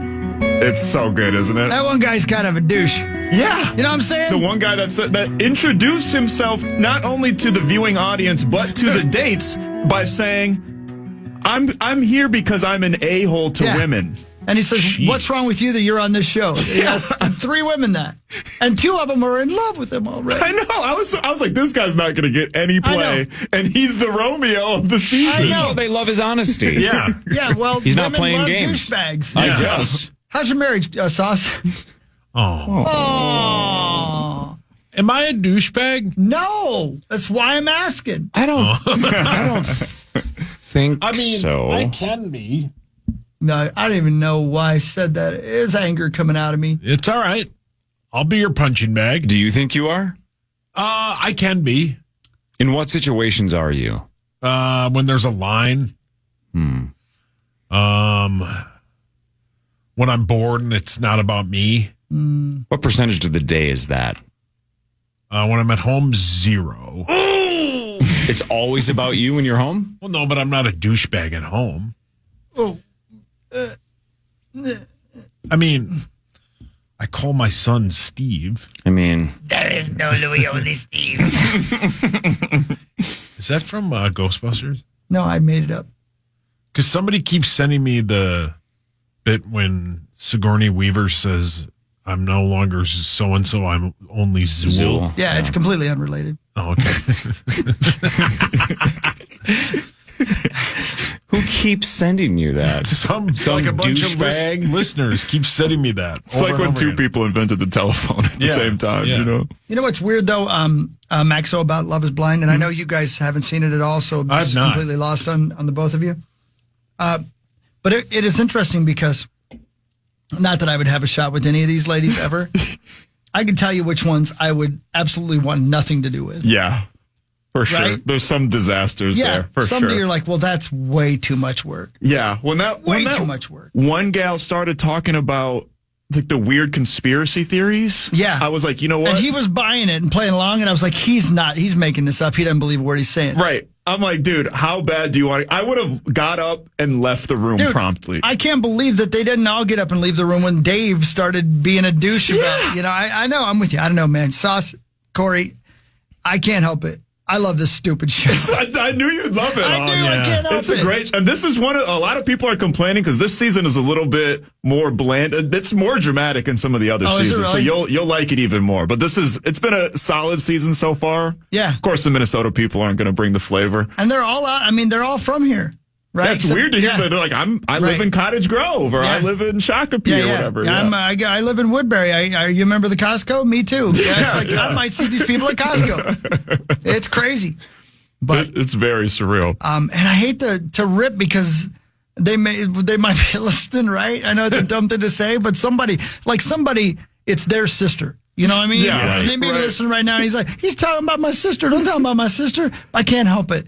It's so good, isn't it? That one guy's kind of a douche. Yeah. You know what I'm saying? The one guy that introduced himself not only to the viewing audience, but to the dates by saying, I'm here because I'm an a-hole to women. And he says, what's wrong with you that you're on this show? He asked 3 women that. And 2 of them are in love with him already. I know. I was like, this guy's not going to get any play. And he's the Romeo of the season. I know. They love his honesty. Yeah. Yeah, well, He's not women playing love games. douchebags. I guess. How's your marriage, Sauce? Oh. Oh. Am I a douchebag? No. That's why I'm asking. I don't think so. I can be. No, I don't even know why I said that. It is anger coming out of me. It's all right. I'll be your punching bag. Do you think you are? I can be. In what situations are you? When there's a line. When I'm bored and it's not about me. What percentage of the day is that? When I'm at home, 0. It's always about you when you're home? Well, no, but I'm not a douchebag at home. Oh. I mean, I call my son Steve. I mean, There is no Louis, only Steve. Is that from Ghostbusters? No, I made it up. Because somebody keeps sending me the bit when Sigourney Weaver says, I'm no longer so-and-so, I'm only Zool. Yeah, it's completely unrelated. Oh, okay. who keeps sending you that? Some like a bunch douchebag of listeners keep sending me that. It's like when two people invented the telephone at the same time, you know? You know what's weird, though, Maxo, about Love is Blind? And I know you guys haven't seen it at all, so this is completely lost on the both of you. But it is interesting because, not that I would have a shot with any of these ladies ever, I can tell you which ones I would absolutely want nothing to do with. Yeah, for sure. Right? There's some disasters there, for some sure. you're like, well, that's way too much work. Yeah, when that too much work. One gal started talking about like the weird conspiracy theories. Yeah. I was like, you know what? And he was buying it and playing along, and I was like, he's making this up. He doesn't believe a word he's saying. Right. I'm like, dude, how bad do you want it? I would have got up and left the room promptly. I can't believe that they didn't all get up and leave the room when Dave started being a douche about it. You know, I know, I'm with you. I don't know, man. Sauce, Corey, I can't help it. I love this stupid shit. I knew you'd love it. I do. I can't help it. It's a great, and this is a lot of people are complaining because this season is a little bit more bland. It's more dramatic in some of the other seasons, so you'll like it even more. But it's been a solid season so far. Yeah. Of course, the Minnesota people aren't going to bring the flavor. And they're all out. I mean, they're all from here. Right. Yeah, it's weird to hear that they're like, I live in Cottage Grove, or I live in Shakopee, or whatever. I live in Woodbury. You remember the Costco? Me too. Yeah, it's like I might see these people at Costco. It's crazy. But it's very surreal. And I hate to rip because they might be listening, right? I know it's a dumb thing to say, but somebody, it's their sister. You know what I mean? Yeah. Right, they may be listening right now. And he's talking about my sister. Don't talk about my sister. I can't help it.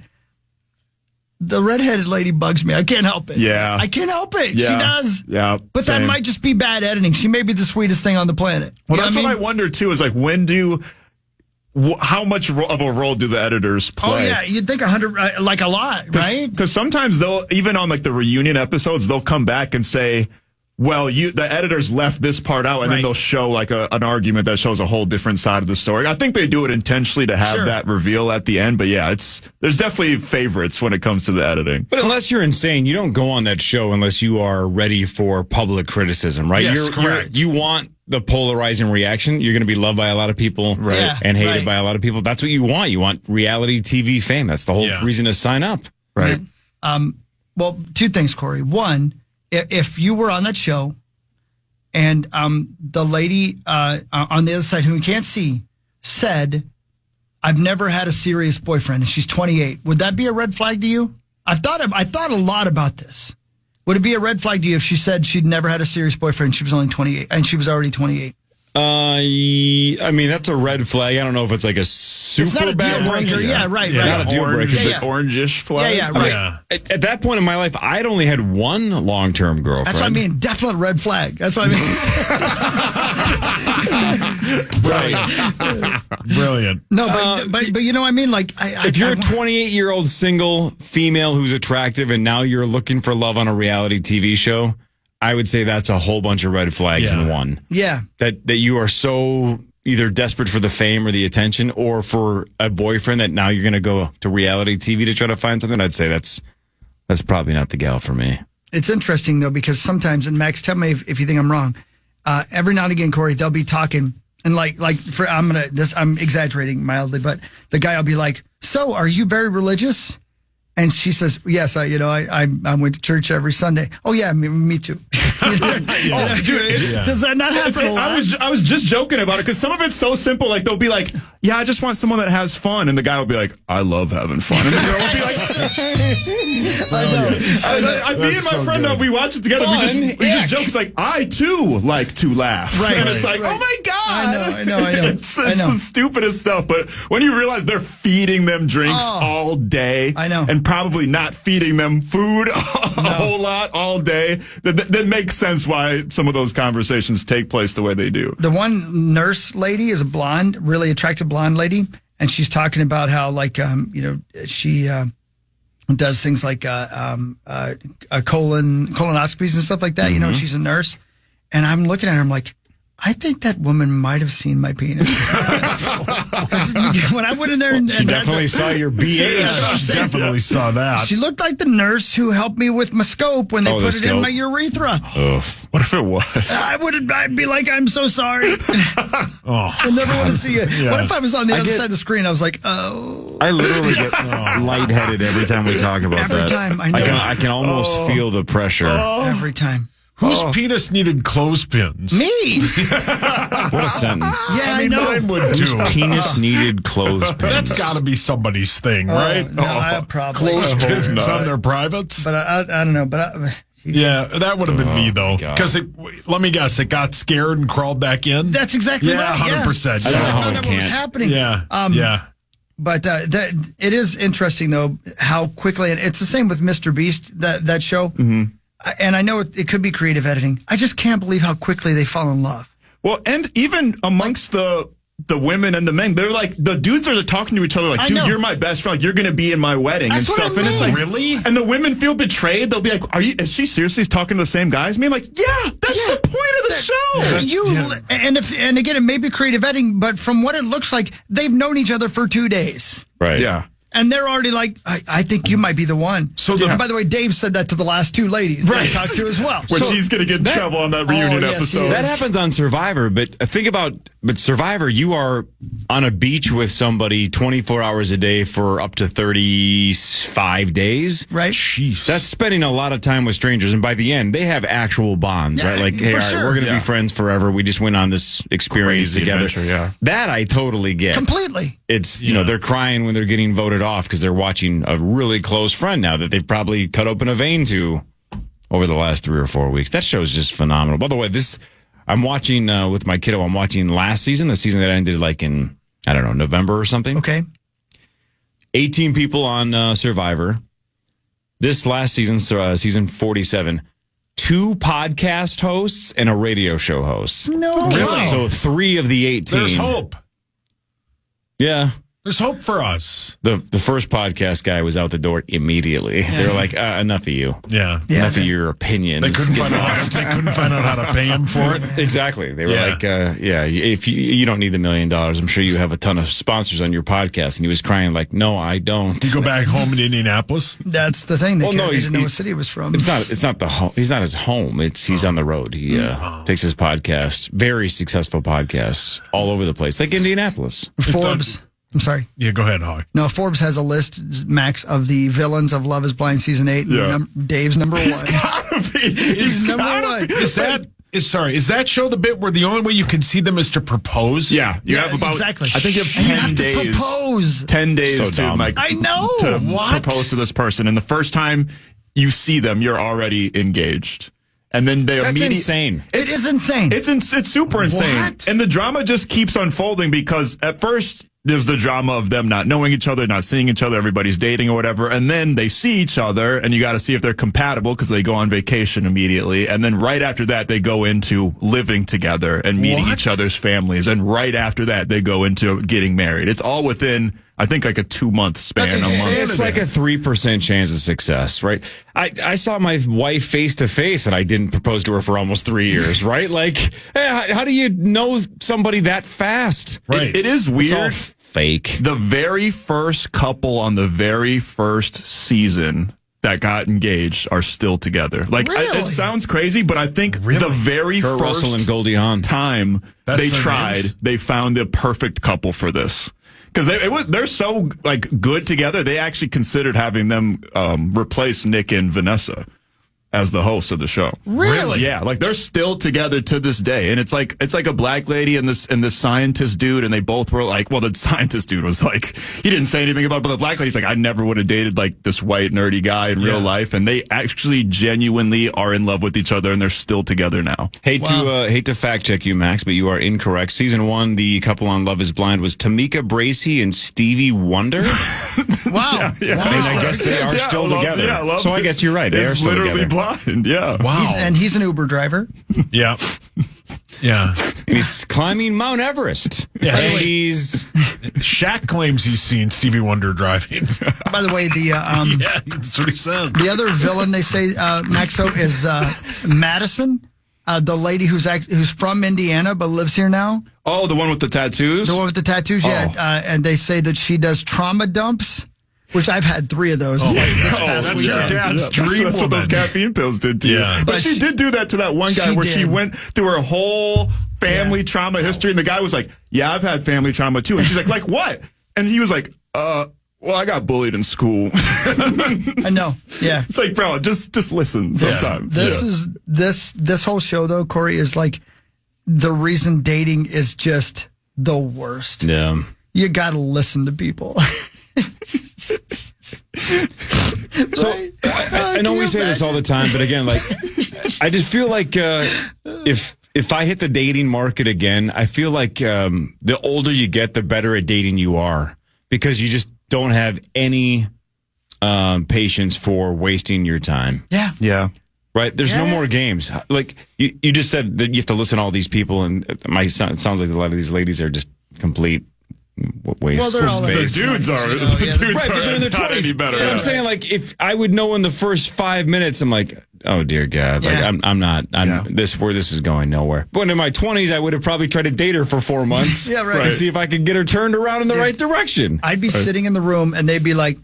The redheaded lady bugs me. I can't help it. Yeah. I can't help it. Yeah. She does. Yeah. But that might just be bad editing. She may be the sweetest thing on the planet. Well, that's what I wonder, too, is like, how much of a role do the editors play? Oh, yeah. You'd think 100, like a lot, right? Because sometimes even on like the reunion episodes, they'll come back and say, well, the editors left this part out, and then they'll show like an argument that shows a whole different side of the story. I think they do it intentionally to have that reveal at the end, but yeah, there's definitely favorites when it comes to the editing. But unless you're insane, you don't go on that show unless you are ready for public criticism, right? Yes, correct. You want the polarizing reaction. You're going to be loved by a lot of people and hated by a lot of people. That's what you want. You want reality TV fame. That's the whole reason to sign up. Right. Well, two things, Corey. One, if you were on that show and the lady on the other side who you can't see said, I've never had a serious boyfriend and she's 28, would that be a red flag to you? I thought a lot about this. Would it be a red flag to you if she said she'd never had a serious boyfriend and she was only 28 and she was already 28? I mean, that's a red flag. I don't know if it's like a super it's not a bad deal breaker. one. Yeah, right. Not a deal breaker. Orangish flag. Yeah, right. At that point in my life, I'd only had one long-term girlfriend. That's what I mean. Definite red flag. That's what I mean. Brilliant. No, but you know what I mean? Like, if you're a 28-year-old single female who's attractive and now you're looking for love on a reality TV show, I would say that's a whole bunch of red flags in one. Yeah. That you are so either desperate for the fame or the attention or for a boyfriend that now you're going to go to reality TV to try to find something. I'd say that's probably not the gal for me. It's interesting, though, because sometimes, and Max, tell me if you think I'm wrong, every now and again, Corey, they'll be talking, and I'm exaggerating mildly, but the guy will be like, so are you very religious? And she says, yes, I went to church every Sunday. Oh, yeah, me too. Dude, does that not happen a lot? I was just joking about it because some of it's so simple. Like, they'll be like, yeah, I just want someone that has fun. And the guy will be like, I love having fun. And the girl will be like, me and my friend, we watch it together. We just joke. It's like, I, too, like to laugh. Right. And it's like, oh, my God. I know. It's the stupidest stuff. But when you realize they're feeding them drinks all day. I know. And probably not feeding them food a whole lot all day, that makes sense why some of those conversations take place the way they do. The one nurse lady is a blonde, really attractive blonde lady, and she's talking about how, like, she does things like colonoscopies and stuff like that. You know, she's a nurse, and I'm looking at her, I'm like, I think that woman might have seen my penis. When I went in there, she definitely saw your BH. She definitely saw that. She looked like the nurse who helped me with my scope when they put it in my urethra. Oof. What if it was? I'd be like, I'm so sorry. I never want to see it. Yeah. What if I was on the other side of the screen? I was like, oh. I literally get lightheaded every time we talk about that. Every time, I know. I can almost feel the pressure. Every time. Whose penis needed clothespins? Me. What a sentence. Yeah, I know. Mine would too. Whose penis needed clothespins? That's got to be somebody's thing, right? No, I probably. Clothespins on their privates? But I don't know. Yeah, that would have been me, though. Because let me guess, it got scared and crawled back in? That's exactly right. 100%. I found out what was happening. Yeah. But it is interesting, though, how quickly, and it's the same with Mr. Beast, that show. Mm-hmm. And I know it could be creative editing. I just can't believe how quickly they fall in love. Well, and even amongst the women and the men, they're like, the dudes are talking to each other like, dude, you're my best friend. Like, you're going to be in my wedding and stuff. And it's like, really? And the women feel betrayed. They'll be like, is she seriously talking to the same guys? I mean, like, yeah, that's the point of the show. And again, it may be creative editing, but from what it looks like, they've known each other for 2 days. Right. Yeah. And they're already like, I think you might be the one. And by the way, Dave said that to the last 2 ladies that I talked to as well. Which he's going to get in trouble on that reunion episode. That happens on Survivor, but think about Survivor, you are on a beach with somebody 24 hours a day for up to 35 days. Right. Jeez. That's spending a lot of time with strangers. And by the end, they have actual bonds, right? Like, hey, all right, we're going to be friends forever. We just went on this experience Crazy together. adventure, That I totally get. Completely. It's, they're crying when they're getting voted off because they're watching a really close friend now that they've probably cut open a vein to over the last 3 or 4 weeks. That show is just phenomenal. By the way, I'm watching with my kiddo. I'm watching last season, the season that ended like in, I don't know, November or something. Okay. 18 people on Survivor. This last season, season 47, 2 podcast hosts and a radio show host. No. Really? So 3 of the 18. There's hope. Yeah. There's hope for us. The first podcast guy was out the door immediately. Yeah. They were like, enough of you. Yeah. Enough of your opinions. They couldn't find out how to pay him for it. Exactly. They were like, if you don't need $1 million, I'm sure you have a ton of sponsors on your podcast. And he was crying like, no, I don't. You go back home in Indianapolis? That's the thing. They didn't know he- what city he was from. It's not the home. He's not his home. He's on the road. He takes his podcast, very successful podcasts, all over the place, like Indianapolis. Forbes. I'm sorry. Yeah, go ahead, Hog. No, Forbes has a list, Max, of the villains of Love is Blind season 8. Yeah. And Dave's number 1. It's gotta be. He's number 1. Is that show the bit where the only way you can see them is to propose? Yeah, you have about. exactly. I think you have 10 days. To propose. 10 days So to dumb. I know. to What? propose to this person, and the first time you see them, you're already engaged. And then they That's immediately insane. It is insane. It's super insane. What? And the drama just keeps unfolding because at first there's the drama of them not knowing each other, not seeing each other, everybody's dating or whatever. And then they see each other and you got to see if they're compatible because they go on vacation immediately. And then right after that, they go into living together and meeting each other's families. And right after that, they go into getting married. It's all within, I think, like a 2-month span. It's like a 3% chance of success, right? I saw my wife face to face and I didn't propose to her for almost 3 years, right? Like, hey, how do you know somebody that fast? Right. It is weird. It's all fake. The very first couple on the very first season that got engaged are still together. Like, Really? it sounds crazy, but I think the very Kurt first Russell and Goldie Hawn. time That's they their tried, names? they found the perfect couple for this. Because they're so like good together, they actually considered having them replace Nick and Vanessa as the hosts of the show. Really? Yeah, like they're still together to this day, and it's like a black lady and this scientist dude, and they both were like, well, the scientist dude was like, he didn't say anything about it, but the black lady's like, I never would have dated like this white nerdy guy in real life, and they actually genuinely are in love with each other, and they're still together now. Hate to fact check you, Max, but you are incorrect. Season 1, the couple on Love is Blind was Tamika Bracey and Stevie Wonder. Wow. Yeah. And I guess they are still together. So I guess you're right. They are It's still literally together. blind. Yeah. Wow. He's an Uber driver. Yeah. Yeah. And he's climbing Mount Everest. Yeah. And he's... Shaq claims he's seen Stevie Wonder driving. By the way, yeah, that's what he said. the other villain they say, Maxo, is Madison. the lady who's from Indiana but lives here now. Oh, the one with the tattoos? The one with the tattoos, yeah. And they say that she does trauma dumps, which I've had 3 of those. This past that's weekend. your dad's dream. That's what those caffeine pills did to you. But she did do that to that one guy where she went through her whole family trauma history, and the guy was like, "Yeah, I've had family trauma too." And she's like what? And he was like, well, I got bullied in school. I know. Yeah. It's like, bro, just listen sometimes. This whole show though, Corey, is like the reason dating is just the worst. Yeah. You got to listen to people. So I know we say this all the time, but again, like I just feel like if I hit the dating market again, I feel like the older you get, the better at dating you are, because you just don't have any patience for wasting your time. Yeah. Right? There's no more games. Like you just said that you have to listen to all these people, and it sounds like a lot of these ladies are just complete waste of space. The dudes are. The dudes right, but they're in their not 20s. any better. And I'm saying, like, if I would know in the first 5 minutes, I'm like, oh dear God, like I'm not. Where this is going nowhere. But in my 20s, I would have probably tried to date her for 4 months. And see if I could get her turned around in the right direction. I'd be sitting in the room and they'd be like,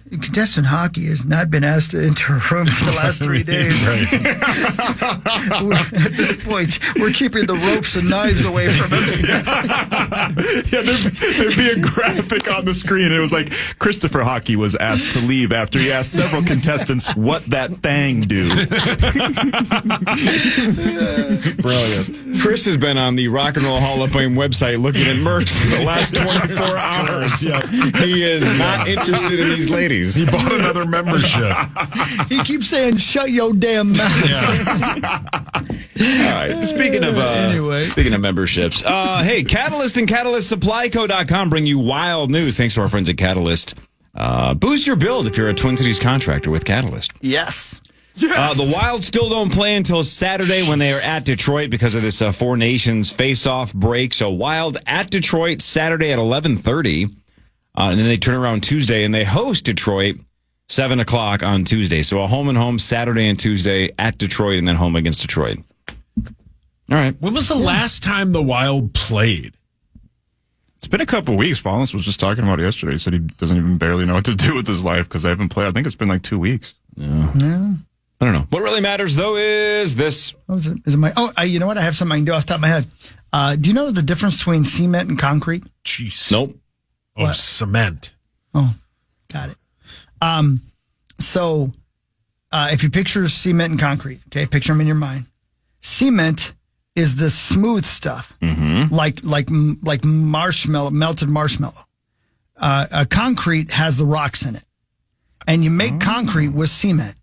contestant hockey has not been asked to enter a room for the last 3 days. At this point, we're keeping the ropes and knives away from him. There'd be a graphic on the screen, and it was like Christopher Hockey was asked to leave after he asked several contestants what that thing do. Brilliant. Chris has been on the Rock and Roll Hall of Fame website looking at merch for the last 24 hours. He is not interested in these ladies. He bought another membership. He keeps saying, shut your damn mouth. All right. Speaking of memberships, hey, Catalyst and CatalystSupplyCo.com bring you wild news thanks to our friends at Catalyst. Boost your build if you're a Twin Cities contractor with Catalyst. Yes. The Wild still don't play until Saturday when they are at Detroit because of this Four Nations face-off break. So Wild at Detroit Saturday at 11:30. And then they turn around Tuesday and they host Detroit 7 o'clock on Tuesday. So a home and home Saturday and Tuesday at Detroit and then home against Detroit. All right. When was the last time the Wild played? It's been a couple weeks. Fallons was just talking about it yesterday. He said he doesn't even barely know what to do with his life because they haven't played. I think it's been like 2 weeks. Yeah. I don't know. What really matters, though, is this. Is it my? You know what? I have something I can do off the top of my head. Do you know the difference between cement and concrete? Jeez. Nope. Oh, cement. Oh, got it. So if you picture cement and concrete, okay, picture them in your mind. Cement is the smooth stuff, like marshmallow, melted marshmallow. Concrete has the rocks in it, and you make concrete with cement.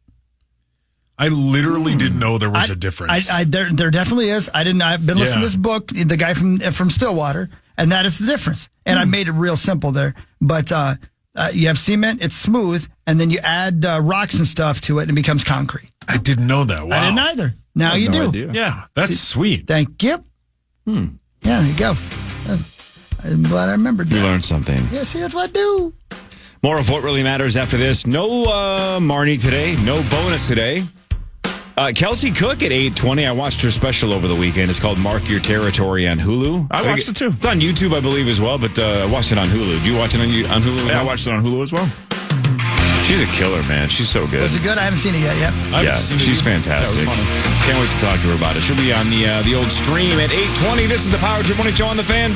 I literally didn't know there was a difference. There definitely is. I've been listening to this book, the guy from Stillwater, and that is the difference. And I made it real simple there. But you have cement, it's smooth, and then you add rocks and stuff to it, and it becomes concrete. I didn't know that. Wow. I didn't either. Now you do. Idea. Yeah, that's sweet. Thank you. Yeah, there you go. I'm glad I remembered that. You learned something. Yeah, see, that's what I do. More of what really matters after this. No Marnie today. No bonus today. Kelsey Cook at 8:20. I watched her special over the weekend. It's called Mark Your Territory on Hulu. I watched it too. It's on YouTube, I believe, as well, but I watched it on Hulu. Did you watch it on Hulu? Yeah, I watched it on Hulu as well. She's a killer, man. She's so good. Was it good? I haven't seen it yet. She's fantastic. Can't wait to talk to her about it. She'll be on the old stream at 8:20. This is the Power Trip Morning Show on the Fan.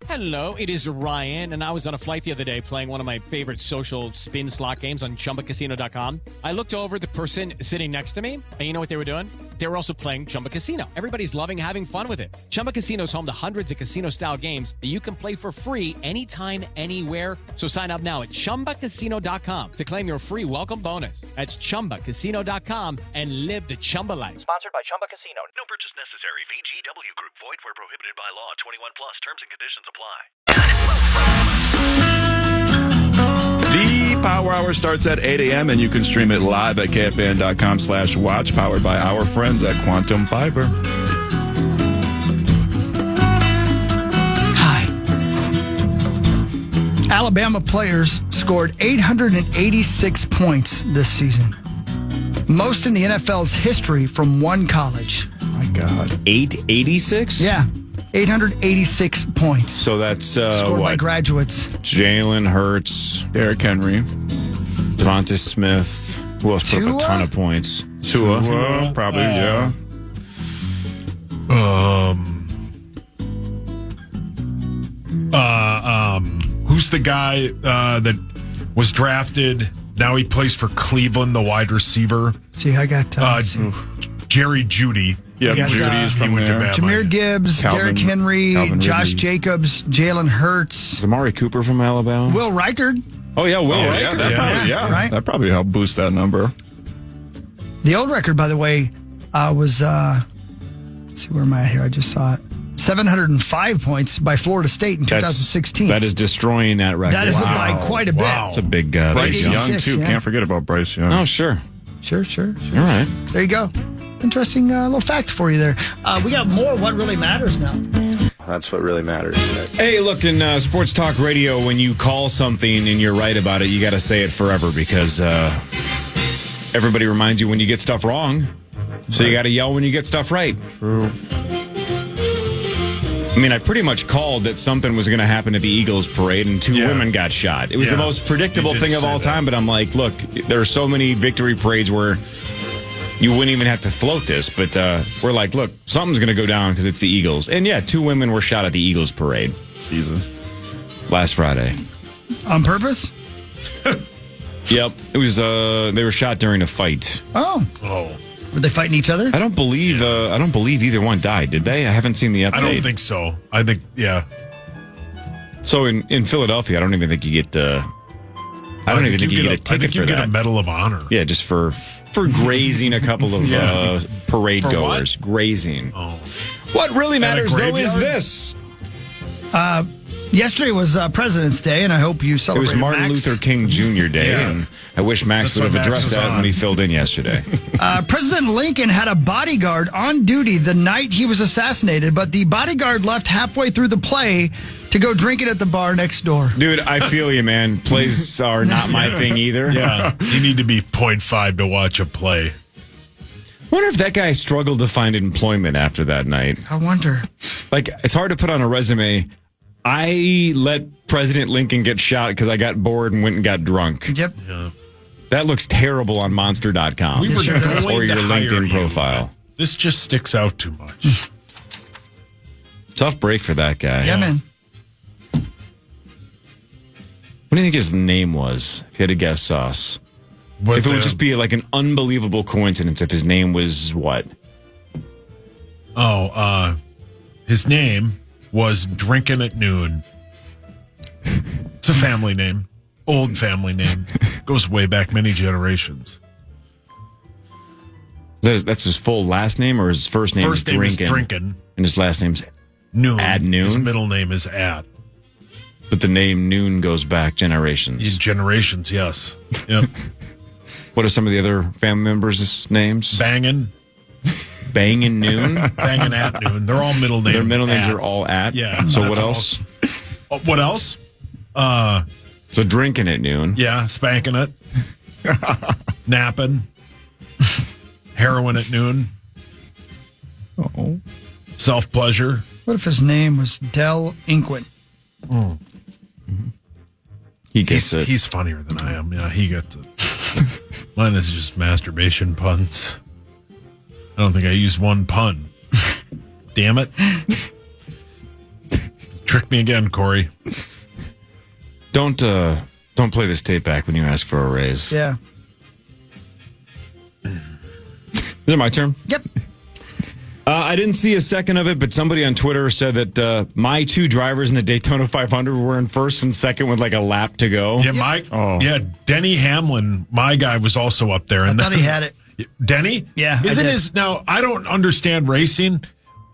Hello, it is Ryan, and I was on a flight the other day playing one of my favorite social spin slot games on ChumbaCasino.com. I looked over at the person sitting next to me, and you know what they were doing? They were also playing Chumba Casino. Everybody's loving having fun with it. Chumba Casino is home to hundreds of casino-style games that you can play for free anytime, anywhere. So sign up now at ChumbaCasino.com to claim your free welcome bonus. That's ChumbaCasino.com and live the Chumba life. Sponsored by Chumba Casino. No purchase necessary. VGW Group. Void where prohibited by law. 21 plus. Terms and conditions apply. The Power Hour starts at 8 a.m. and you can stream it live at KFAN.com/watch, powered by our friends at Quantum Fiber. Hi. Alabama players scored 886 points this season. Most in the NFL's history from one college. My God. 886? Yeah, 886 points. So that's scored by graduates. Jalen Hurts, Derrick Henry, Devonta Smith. Who else put up a ton of points? Tua. Probably, yeah. Who's the guy that was drafted? Now he plays for Cleveland, the wide receiver. See, I got Jerry Jeudy. Yeah, Judy's from there. Jameer Gibbs, Derrick Henry, Josh Jacobs, Jalen Hurts. Is Amari Cooper from Alabama? Will Reichard. Oh, yeah, Will Reichard. Right? That probably helped boost that number. The old record, by the way, was, let's see, where am I at here? I just saw it. 705 points by Florida State in 2016. That is destroying that record. That is by quite a bit. It's a big guy. Bryce Young, too. Yeah. Can't forget about Bryce Young. Oh, sure. Sure. All right. There you go. Interesting little fact for you there. We got more What Really Matters now. That's what really matters. Hey, look, in sports talk radio, when you call something and you're right about it, you got to say it forever because everybody reminds you when you get stuff wrong. So you got to yell when you get stuff right. True. I mean, I pretty much called that something was going to happen at the Eagles parade and two women got shot. It was the most predictable thing of all time, but I'm like, look, there are so many victory parades where you wouldn't even have to float this, but we're like, look, something's going to go down because it's the Eagles. And yeah, two women were shot at the Eagles parade. Jesus. Last Friday. On purpose? Yep. It was, they were shot during a fight. Oh. Were they fighting each other? I don't believe either one died, did they? I haven't seen the update. I don't think so. I think, yeah. So in Philadelphia, I don't even think you get, I don't even think you get a ticket for that. You get a Medal of Honor. Yeah, just for grazing a couple of parade For goers. what? Grazing. Oh. What really matters, though, is this. Yesterday was President's Day, and I hope you It celebrated was Martin Max. Luther King Jr. Day, and I wish Max would have addressed that when he filled in yesterday. President Lincoln had a bodyguard on duty the night he was assassinated, but the bodyguard left halfway through the play to go drink it at the bar next door. Dude, I feel you, man. Plays are not my thing either. Yeah, you need to be 0.5 to watch a play. I wonder if that guy struggled to find employment after that night. I wonder. Like, it's hard to put on a resume. I let President Lincoln get shot because I got bored and went and got drunk. Yep. Yeah. That looks terrible on Monster.com. We were going or your to hire LinkedIn you, profile. but this just sticks out too much. Tough break for that guy. Yeah, man. What do you think his name was? If you had to guess, Sauce. If it would just be like an unbelievable coincidence if his name was what? His name was Drinking at Noon. It's a family name. Old family name. Goes way back many generations. That's his full last name or his first name is name is Drinkin'? Drinkin'. And his last name's Noon. At Noon? His middle name is At. But the name Noon goes back generations. Generations, yes. Yep. What are some of the other family members' names? Bangin'. Bangin' Noon? Bangin' At Noon. They're all middle names. Their middle names At. are all At? Yeah. So that's what else? What else? So drinking at noon. Yeah, spanking it. Napping. Heroin at noon. Uh-oh. Self-pleasure. What if his name was Del Inquin? Oh. He gets it. He's funnier than I am. Yeah, he gets it. Mine is just masturbation puns. I don't think I used one pun. Damn it. Trick me again, Corey. Don't play this tape back when you ask for a raise. Yeah. Is it my turn? Yep. I didn't see a second of it, but somebody on Twitter said that my two drivers in the Daytona 500 were in first and second with like a lap to go. Yeah, Denny Hamlin, my guy, was also up there. And I thought he had it. Denny? Yeah. Isn't his now? I don't understand racing.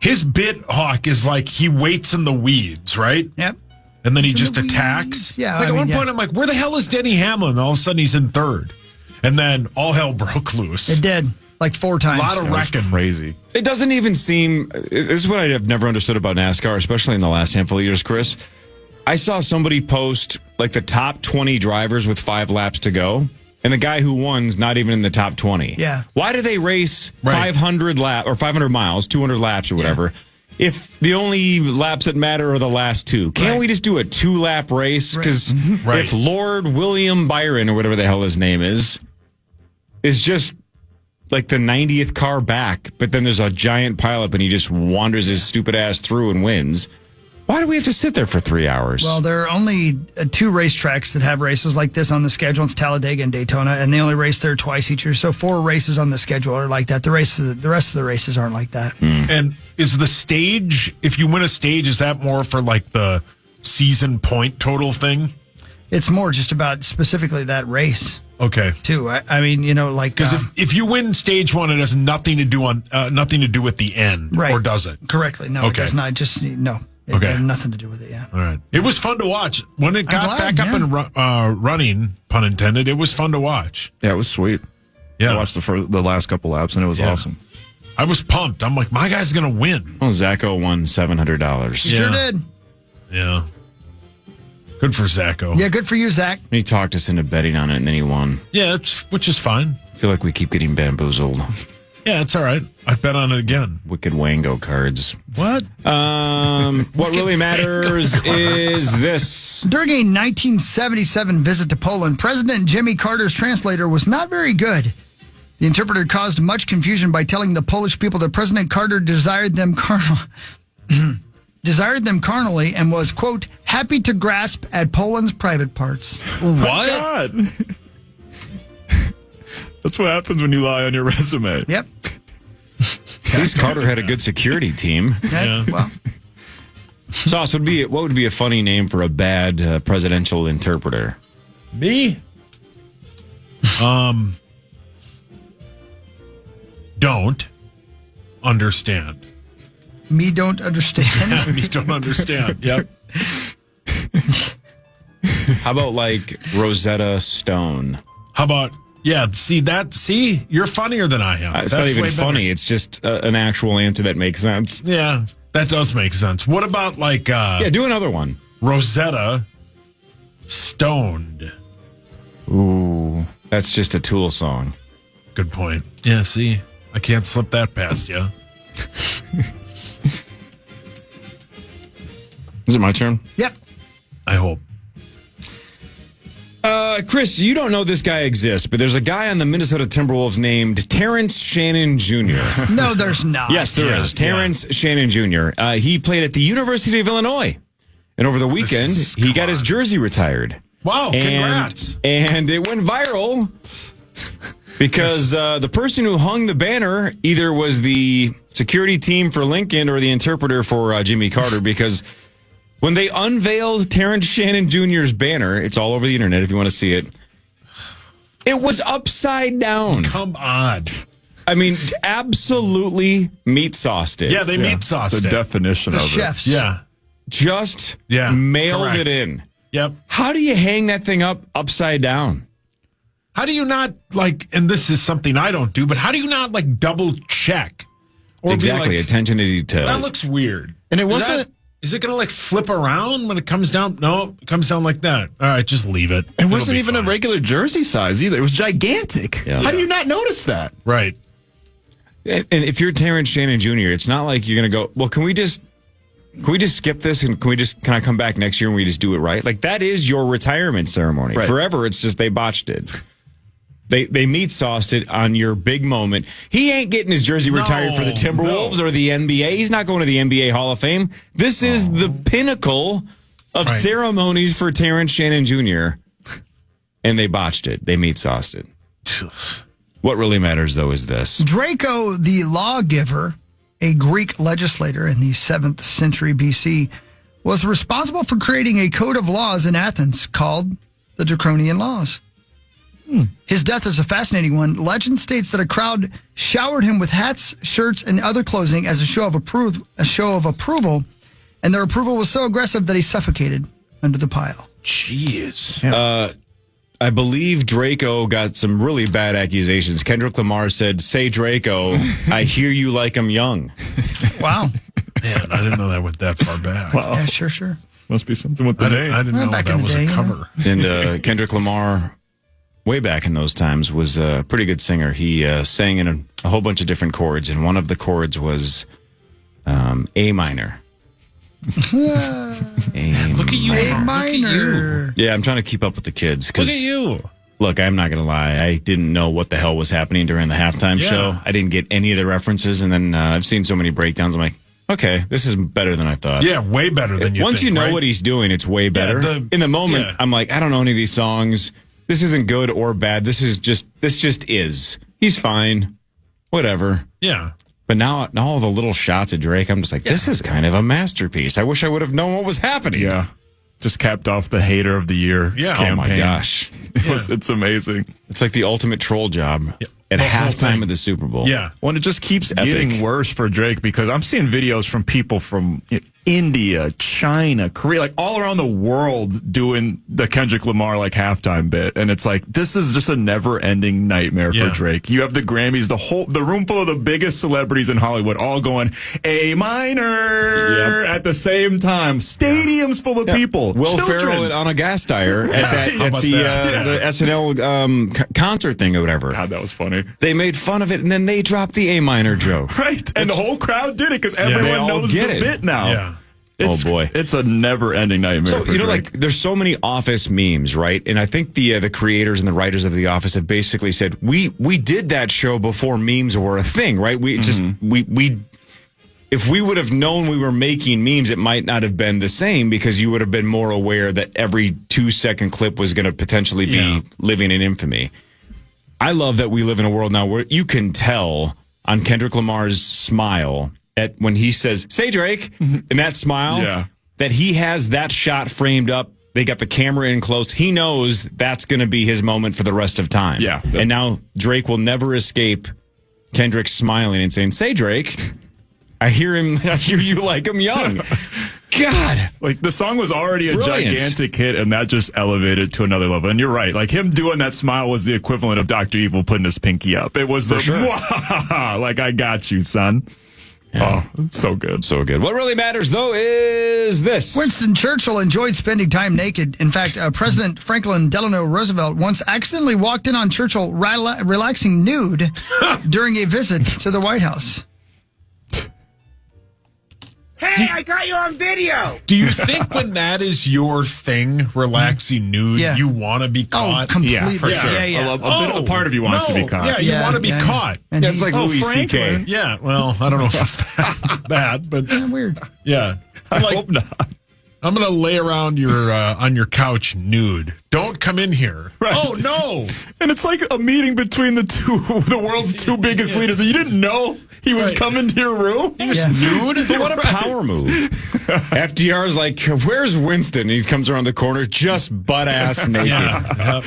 His bit hawk is like he waits in the weeds, right? Yep. And then he just attacks. Yeah. Like at one point, I'm like, where the hell is Denny Hamlin? And all of a sudden, he's in third. And then all hell broke loose. It did. Like 4 times. A lot of wrecking. Crazy. It doesn't even seem. This is what I have never understood about NASCAR, especially in the last handful of years, Chris. I saw somebody post like the top 20 drivers with 5 laps to go, and the guy who won's not even in the top 20. Yeah. Why do they race 500 miles, 200 laps or whatever, if the only laps that matter are the last 2? Can't we just do a 2-lap race? Because if Lord William Byron, or whatever the hell his name is just like the 90th car back, but then there's a giant pileup and he just wanders his stupid ass through and wins, why do we have to sit there for 3 hours? Well, there are only 2 racetracks that have races like this on the schedule. It's Talladega and Daytona, and they only race there twice each year. So 4 races on the schedule are like that. The rest of the races aren't like that. And is the stage, if you win a stage, is that more for like the season point total thing? It's more just about specifically that race. Okay. Too. I mean, like because if you win stage 1, it has nothing to do with the end, or does it? Correctly. No, it does not. Just no. It had nothing to do with it, yeah. All right. It was fun to watch. When it got back up and running, pun intended, it was fun to watch. Yeah, it was sweet. Yeah. I watched the last couple laps, and it was awesome. I was pumped. I'm like, my guy's going to win. Oh, Zacho won $700. Sure did. Yeah. Good for Zacho. Yeah, good for you, Zach. He talked us into betting on it, and then he won. Yeah, which is fine. I feel like we keep getting bamboozled. Yeah, it's all right. I bet on it again. Wicked Wango cards. What? What really matters is this. During a 1977 visit to Poland, President Jimmy Carter's translator was not very good. The interpreter caused much confusion by telling the Polish people that President Carter desired them carnally and was, quote, happy to grasp at Poland's private parts. What? God. That's what happens when you lie on your resume. Yep. At least Carter had a good security team. Yeah. Well, Sauce, what would be a funny name for a bad presidential interpreter? Me? Don't understand. Me don't understand. Me don't understand. Yep. How about like Rosetta Stone? How about, you're funnier than I am. It's not even funny. It's just an actual answer that makes sense. Yeah, that does make sense. What about like... do another one. Rosetta Stoned. Ooh, that's just a Tool song. Good point. Yeah, see, I can't slip that past you. Is it my turn? Yep. I hope. Chris, you don't know this guy exists, but there's a guy on the Minnesota Timberwolves named Terrence Shannon Jr. No, there's not. Yes, there is. Terrence Shannon Jr. He played at the University of Illinois. And over the weekend, he got his jersey retired. Wow, congrats. And it went viral because the person who hung the banner either was the security team for Lincoln or the interpreter for Jimmy Carter, because when they unveiled Terrence Shannon Jr.'s banner, it's all over the internet if you want to see it, it was upside down. Come on. I mean, absolutely meat-sauced it. Yeah, they meat-sauced it. The definition of chefs. it. Yeah. Just mailed it in. Yep. How do you hang that thing up upside down? How do you not, like, and this is something I don't do, but how do you not, like, double check? Or Exactly. Be like, attention to detail. that looks weird. And it wasn't... Is it going to like flip around when it comes down? No, it comes down like that. All right, just leave it. It wasn't even a regular jersey size either. It was gigantic. Yeah. How do you not notice that? Right. And if you're Terrence Shannon Jr., it's not like you're going to go, well, can we just skip this and can I come back next year and we just do it right? Like, that is your retirement ceremony. Right. Forever, it's just they botched it. They meat-sauced it on your big moment. He ain't getting his jersey retired for the Timberwolves or the NBA. He's not going to the NBA Hall of Fame. This is the pinnacle of ceremonies for Terrence Shannon Jr., and they botched it. They meat-sauced it. What really matters, though, is this. Draco, the lawgiver, a Greek legislator in the 7th century BC, was responsible for creating a code of laws in Athens called the Draconian Laws. His death is a fascinating one. Legend states that a crowd showered him with hats, shirts, and other clothing as a show of approval, and their approval was so aggressive that he suffocated under the pile. Jeez. Yeah. I believe Draco got some really bad accusations. Kendrick Lamar said, "Say Draco, I hear you like him young." Wow. Man, I didn't know that went that far back. Wow. Yeah, sure. Must be something with the name. I didn't know back that in the was day, a you know. cover. And Kendrick Lamar, way back in those times, was a pretty good singer. He sang in a whole bunch of different chords, and one of the chords was A minor. Look at you. A minor. Yeah, I'm trying to keep up with the kids. 'Cause, Look at you. Look, I'm not going to lie. I didn't know what the hell was happening during the halftime Yeah. show. I didn't get any of the references, and then I've seen so many breakdowns. I'm like, okay, this is better than I thought. Yeah, way better than you Once think, you know right? what he's doing, it's way better. Yeah, In the moment, yeah. I'm like, I don't know any of these songs. This isn't good or bad. This just is. He's fine. Whatever. Yeah. But now all the little shots of Drake, I'm just like, this is kind of a masterpiece. I wish I would have known what was happening. Yeah. Just capped off the Hater of the Year campaign. Oh, my gosh. It's amazing. It's like the ultimate troll job at The whole halftime thing. of the Super Bowl. Yeah. Well, and it just keeps Epic. getting worse for Drake because I'm seeing videos from people from India, China, Korea, like all around the world doing the Kendrick Lamar like halftime bit. And it's like, this is just a never ending nightmare for Drake. You have the Grammys, the room full of the biggest celebrities in Hollywood all going A minor at the same time. Stadiums full of people. Will Children. Ferrell on a gas tire at the SNL concert thing or whatever. God, that was funny. They made fun of it, and then they dropped the A minor joke. Right. And the whole crowd did it because they everyone all knows get the it. bit now. Yeah. Oh, boy. It's a never-ending nightmare So, for you know, Drake. like, there's so many Office memes, right? And I think the creators and the writers of The Office have basically said, we did that show before memes were a thing, right? We just, if we would have known we were making memes, it might not have been the same because you would have been more aware that every 2-second clip was going to potentially be living in infamy. I love that we live in a world now where you can tell on Kendrick Lamar's smile at when he says, "Say Drake," and that smile, that he has that shot framed up. They got the camera in close. He knows that's going to be his moment for the rest of time. Yeah. And now Drake will never escape Kendrick smiling and saying, "Say Drake." I hear you like him young. God. Like, the song was already a Brilliant. gigantic hit, and that just elevated to another level. And you're right. Like, him doing that smile was the equivalent of Dr. Evil putting his pinky up. It was like, I got you, son. Yeah. Oh, it's so good. So good. What really matters, though, is this. Winston Churchill enjoyed spending time naked. In fact, President Franklin Delano Roosevelt once accidentally walked in on Churchill relaxing nude during a visit to the White House. Hey, I got you on video. Do you think when that is your thing, relaxing nude, you want to be caught? Oh, completely. Yeah, for sure. Yeah. A part of you wants to be caught. Yeah, you want to be caught. And It's like Louis C.K. Franklin. Yeah, well, I don't know if it's that, but weird. yeah. I hope not. I'm gonna lay around your on your couch nude. Don't come in here. Right. Oh no! And it's like a meeting between the world's two biggest leaders. You didn't know he was coming to your room? He was nude. But what a power move. FDR's like, "Where's Winston?" And he comes around the corner just butt ass naked.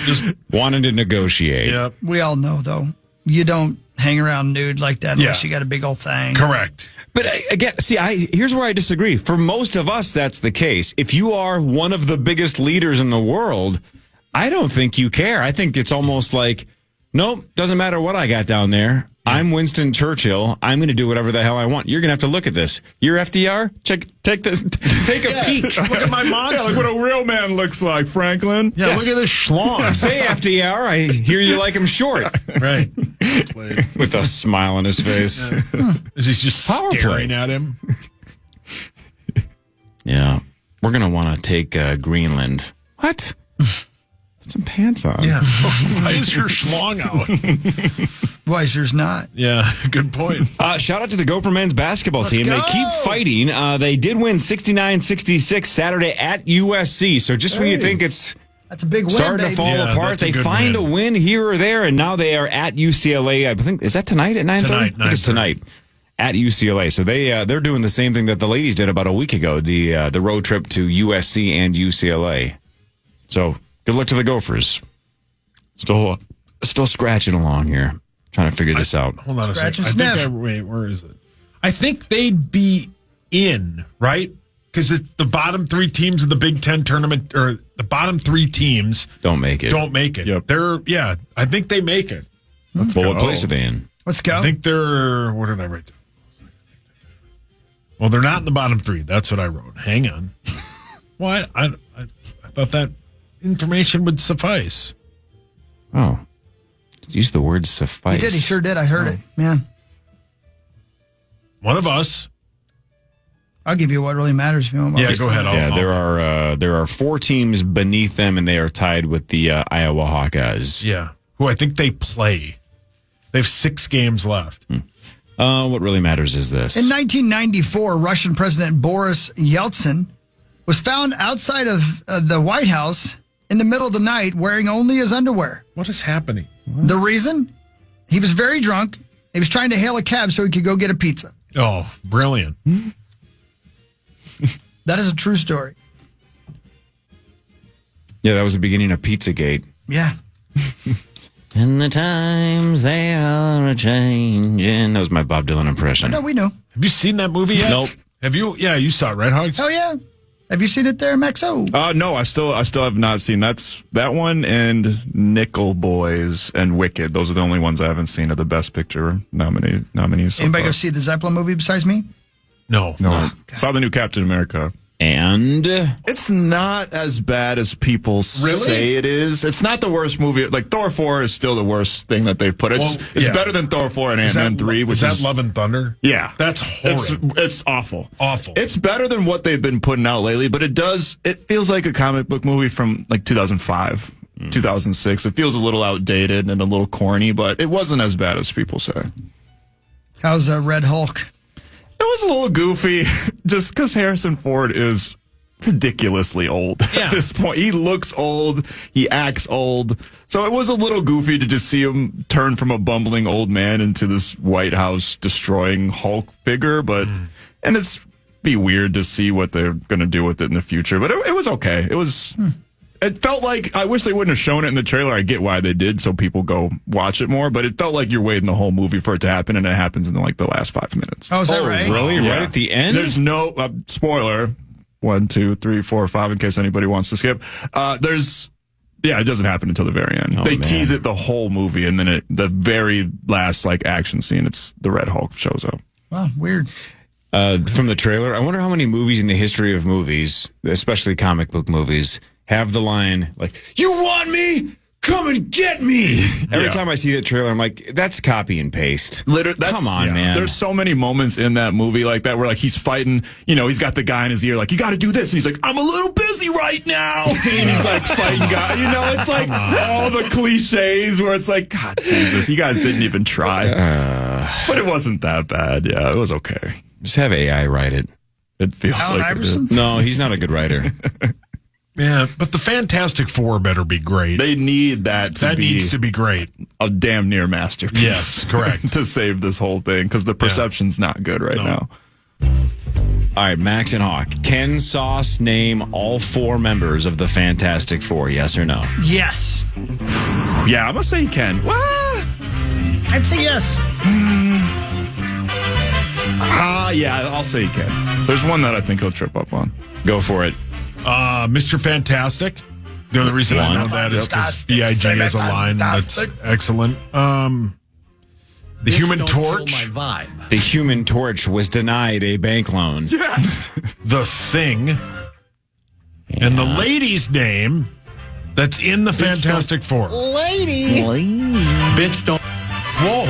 Just wanting to negotiate. Yep. We all know, though, you don't hang around nude like that unless you got a big old thing. Correct. But again, see, here's where I disagree. For most of us, that's the case. If you are one of the biggest leaders in the world, I don't think you care. I think it's almost like, nope, doesn't matter what I got down there. I'm Winston Churchill. I'm going to do whatever the hell I want. You're going to have to look at this. You're FDR? Take a peek. Look at my monster. Like what a real man looks like, Franklin. Yeah, look at this schlong. Say FDR. I hear you like him short. Right. With a smile on his face. He's just Power staring play. at him. Yeah. We're going to want to take Greenland. What? Put some pants on. Yeah. Why is your schlong out? Why is yours not? Yeah, good point. Shout out to the Gopher men's basketball team. go. They keep fighting. They did win 69-66 Saturday at USC. So just when you think it's That's a big win, starting baby. to fall Yeah, apart, that's a they good find win. a win here or there, and now they are at UCLA. I think, is that tonight at 9:30? Tonight, I think it's 9:30. tonight at UCLA. So they're doing the same thing that the ladies did about a week ago, the road trip to USC and UCLA. So good luck to the Gophers. Still scratching along here, trying to figure this out. Hold on a Scratch second. and sniff. Wait, where is it? I think they'd be in, right? Because the bottom three teams of the Big Ten tournament, or the bottom three teams, Don't make it. don't make it. Yep. I think they make it. Well, what place are they in? Let's go. I think they're, what did I write down? Well, they're not in the bottom three. That's what I wrote. Hang on. Well, I thought that information would suffice. Oh. Use the word suffice. He did. He sure did. I heard it. Man. One of us. I'll give you what really matters if you want. Yeah, go ahead. There are 4 teams beneath them, and they are tied with the Iowa Hawkeyes. Yeah, who I think they play. They have 6 games left. What really matters is this. In 1994, Russian President Boris Yeltsin was found outside of the White House in the middle of the night wearing only his underwear. What is happening? The reason? He was very drunk. He was trying to hail a cab so he could go get a pizza. Oh, brilliant. That is a true story. Yeah, that was the beginning of Pizzagate. Yeah. And the times they are a-changing. That was my Bob Dylan impression. No, we know. Have you seen that movie yet? Nope. Have you? Yeah, you saw it, right, Hogs? Oh, yeah. Have you seen it there, Maxo? No, I still have not seen. That's that one and Nickel Boys and Wicked. Those are the only ones I haven't seen of the Best Picture nominees. So Anybody far. go see the Zeppelin movie besides me? No. Saw the new Captain America. And it's not as bad as people say it is. It's not the worst movie. Like Thor 4 is still the worst thing that they've put. It's better than Thor 4 and Ant-Man 3. Which is that Love and Thunder? Yeah. That's horrid. It's awful. Awful. It's better than what they've been putting out lately, but it feels like a comic book movie from like 2005, 2006. It feels a little outdated and a little corny, but it wasn't as bad as people say. How's Red Hulk? It was a little goofy just because Harrison Ford is ridiculously old at this point. He looks old. He acts old. So it was a little goofy to just see him turn from a bumbling old man into this White House destroying Hulk figure. And it's be weird to see what they're going to do with it in the future. But it was okay. It was... It felt like, I wish they wouldn't have shown it in the trailer. I get why they did, so people go watch it more. But it felt like you're waiting the whole movie for it to happen, and it happens in like the last 5 minutes. Oh, is that right? Really? Yeah. Right at the end? There's no spoiler. 1, 2, 3, 4, 5. In case anybody wants to skip. It doesn't happen until the very end. They tease it the whole movie, and then the very last like action scene, it's the Red Hulk shows up. Wow, weird. From the trailer, I wonder how many movies in the history of movies, especially comic book movies, have the line like, "You want me? Come and get me." Every time I see that trailer, I'm like, that's copy and paste. Come on, man. There's so many moments in that movie like that where like he's fighting, he's got the guy in his ear like, "You got to do this," and he's like, "I'm a little busy right now," and he's like fighting guy. It's like all the cliches where it's like, God, Jesus, you guys didn't even try. But it wasn't that bad. Yeah, it was okay. Just have AI write it. It feels Alan like Iverson? No, he's not a good writer. Yeah, but the Fantastic Four better be great. They need that to be... needs to be great. A damn near masterpiece. Yes, correct. To save this whole thing, because the perception's not good right now. All right, Max and Hawk. Can Sauce name all 4 members of the Fantastic Four, yes or no? Yes. Yeah, I'm going to say he can. What? I'd say yes. Yeah, I'll say he can. There's one that I think he'll trip up on. Go for it. Mr. Fantastic. The only reason I know that is because BIG has a line that's excellent. The Human Torch. The Human Torch was denied a bank loan. Yes. The Thing. And the lady's name that's in the Fantastic Four. Lady. Bitch don't. Whoa.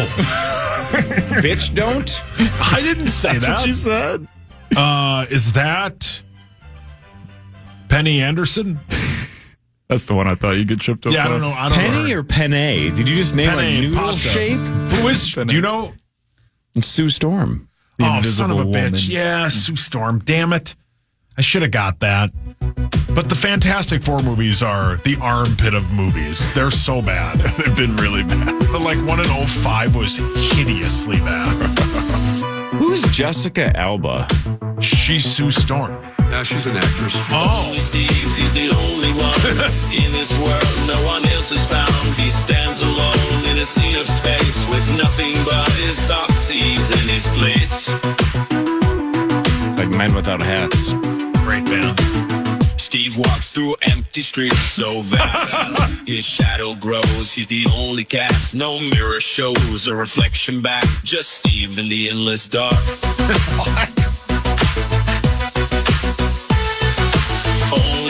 Bitch don't? I didn't say That's that. what you said? Is that Penny Anderson? That's the one I thought you get tripped up on. Yeah, I don't know. Penny or Penne? Did you just name a noodle pasta. shape? Who is? Do you know? Sue Storm. Oh, son of a bitch. Yeah, Sue Storm. Damn it. I should have got that. But the Fantastic Four movies are the armpit of movies. They're so bad. They've been really bad. But like one in 05 was hideously bad. Who's Jessica Alba? She's Sue Storm. She's an actress. Oh. Only Steve, he's the only one in this world. No one else is found. He stands alone in a sea of space with nothing but his thoughts. He's in his place. Like Men Without Hats. Great band. Steve walks through empty streets so vast. His shadow grows. He's the only cast. No mirror shows a reflection back. Just Steve in the endless dark. What?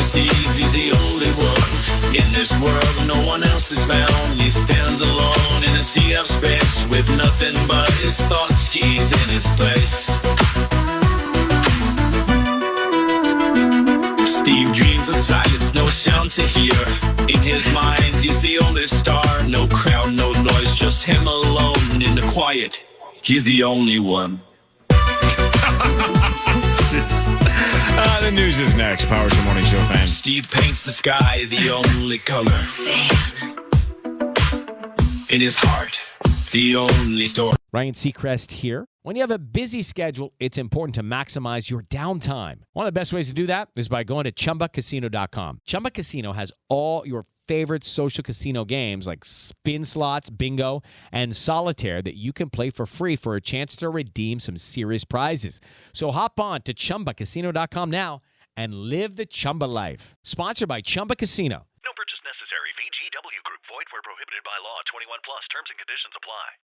Steve, he's the only one in this world. No one else is found. He stands alone in a sea of space with nothing but his thoughts. He's in his place. Steve dreams of silence, no sound to hear. In his mind, he's the only star. No crowd, no noise, just him alone in the quiet. He's the only one. The news is next. Power Show Morning Show fan. Steve paints the sky the only color. In his heart, the only story. Ryan Seacrest here. When you have a busy schedule, it's important to maximize your downtime. One of the best ways to do that is by going to ChumbaCasino.com. Chumba Casino has all your favorite social casino games like spin slots, bingo, and solitaire that you can play for free for a chance to redeem some serious prizes. So hop on to ChumbaCasino.com now and live the Chumba life. Sponsored by Chumba Casino. No purchase necessary. VGW Group. Void where prohibited by law. 21 plus. Terms and conditions apply.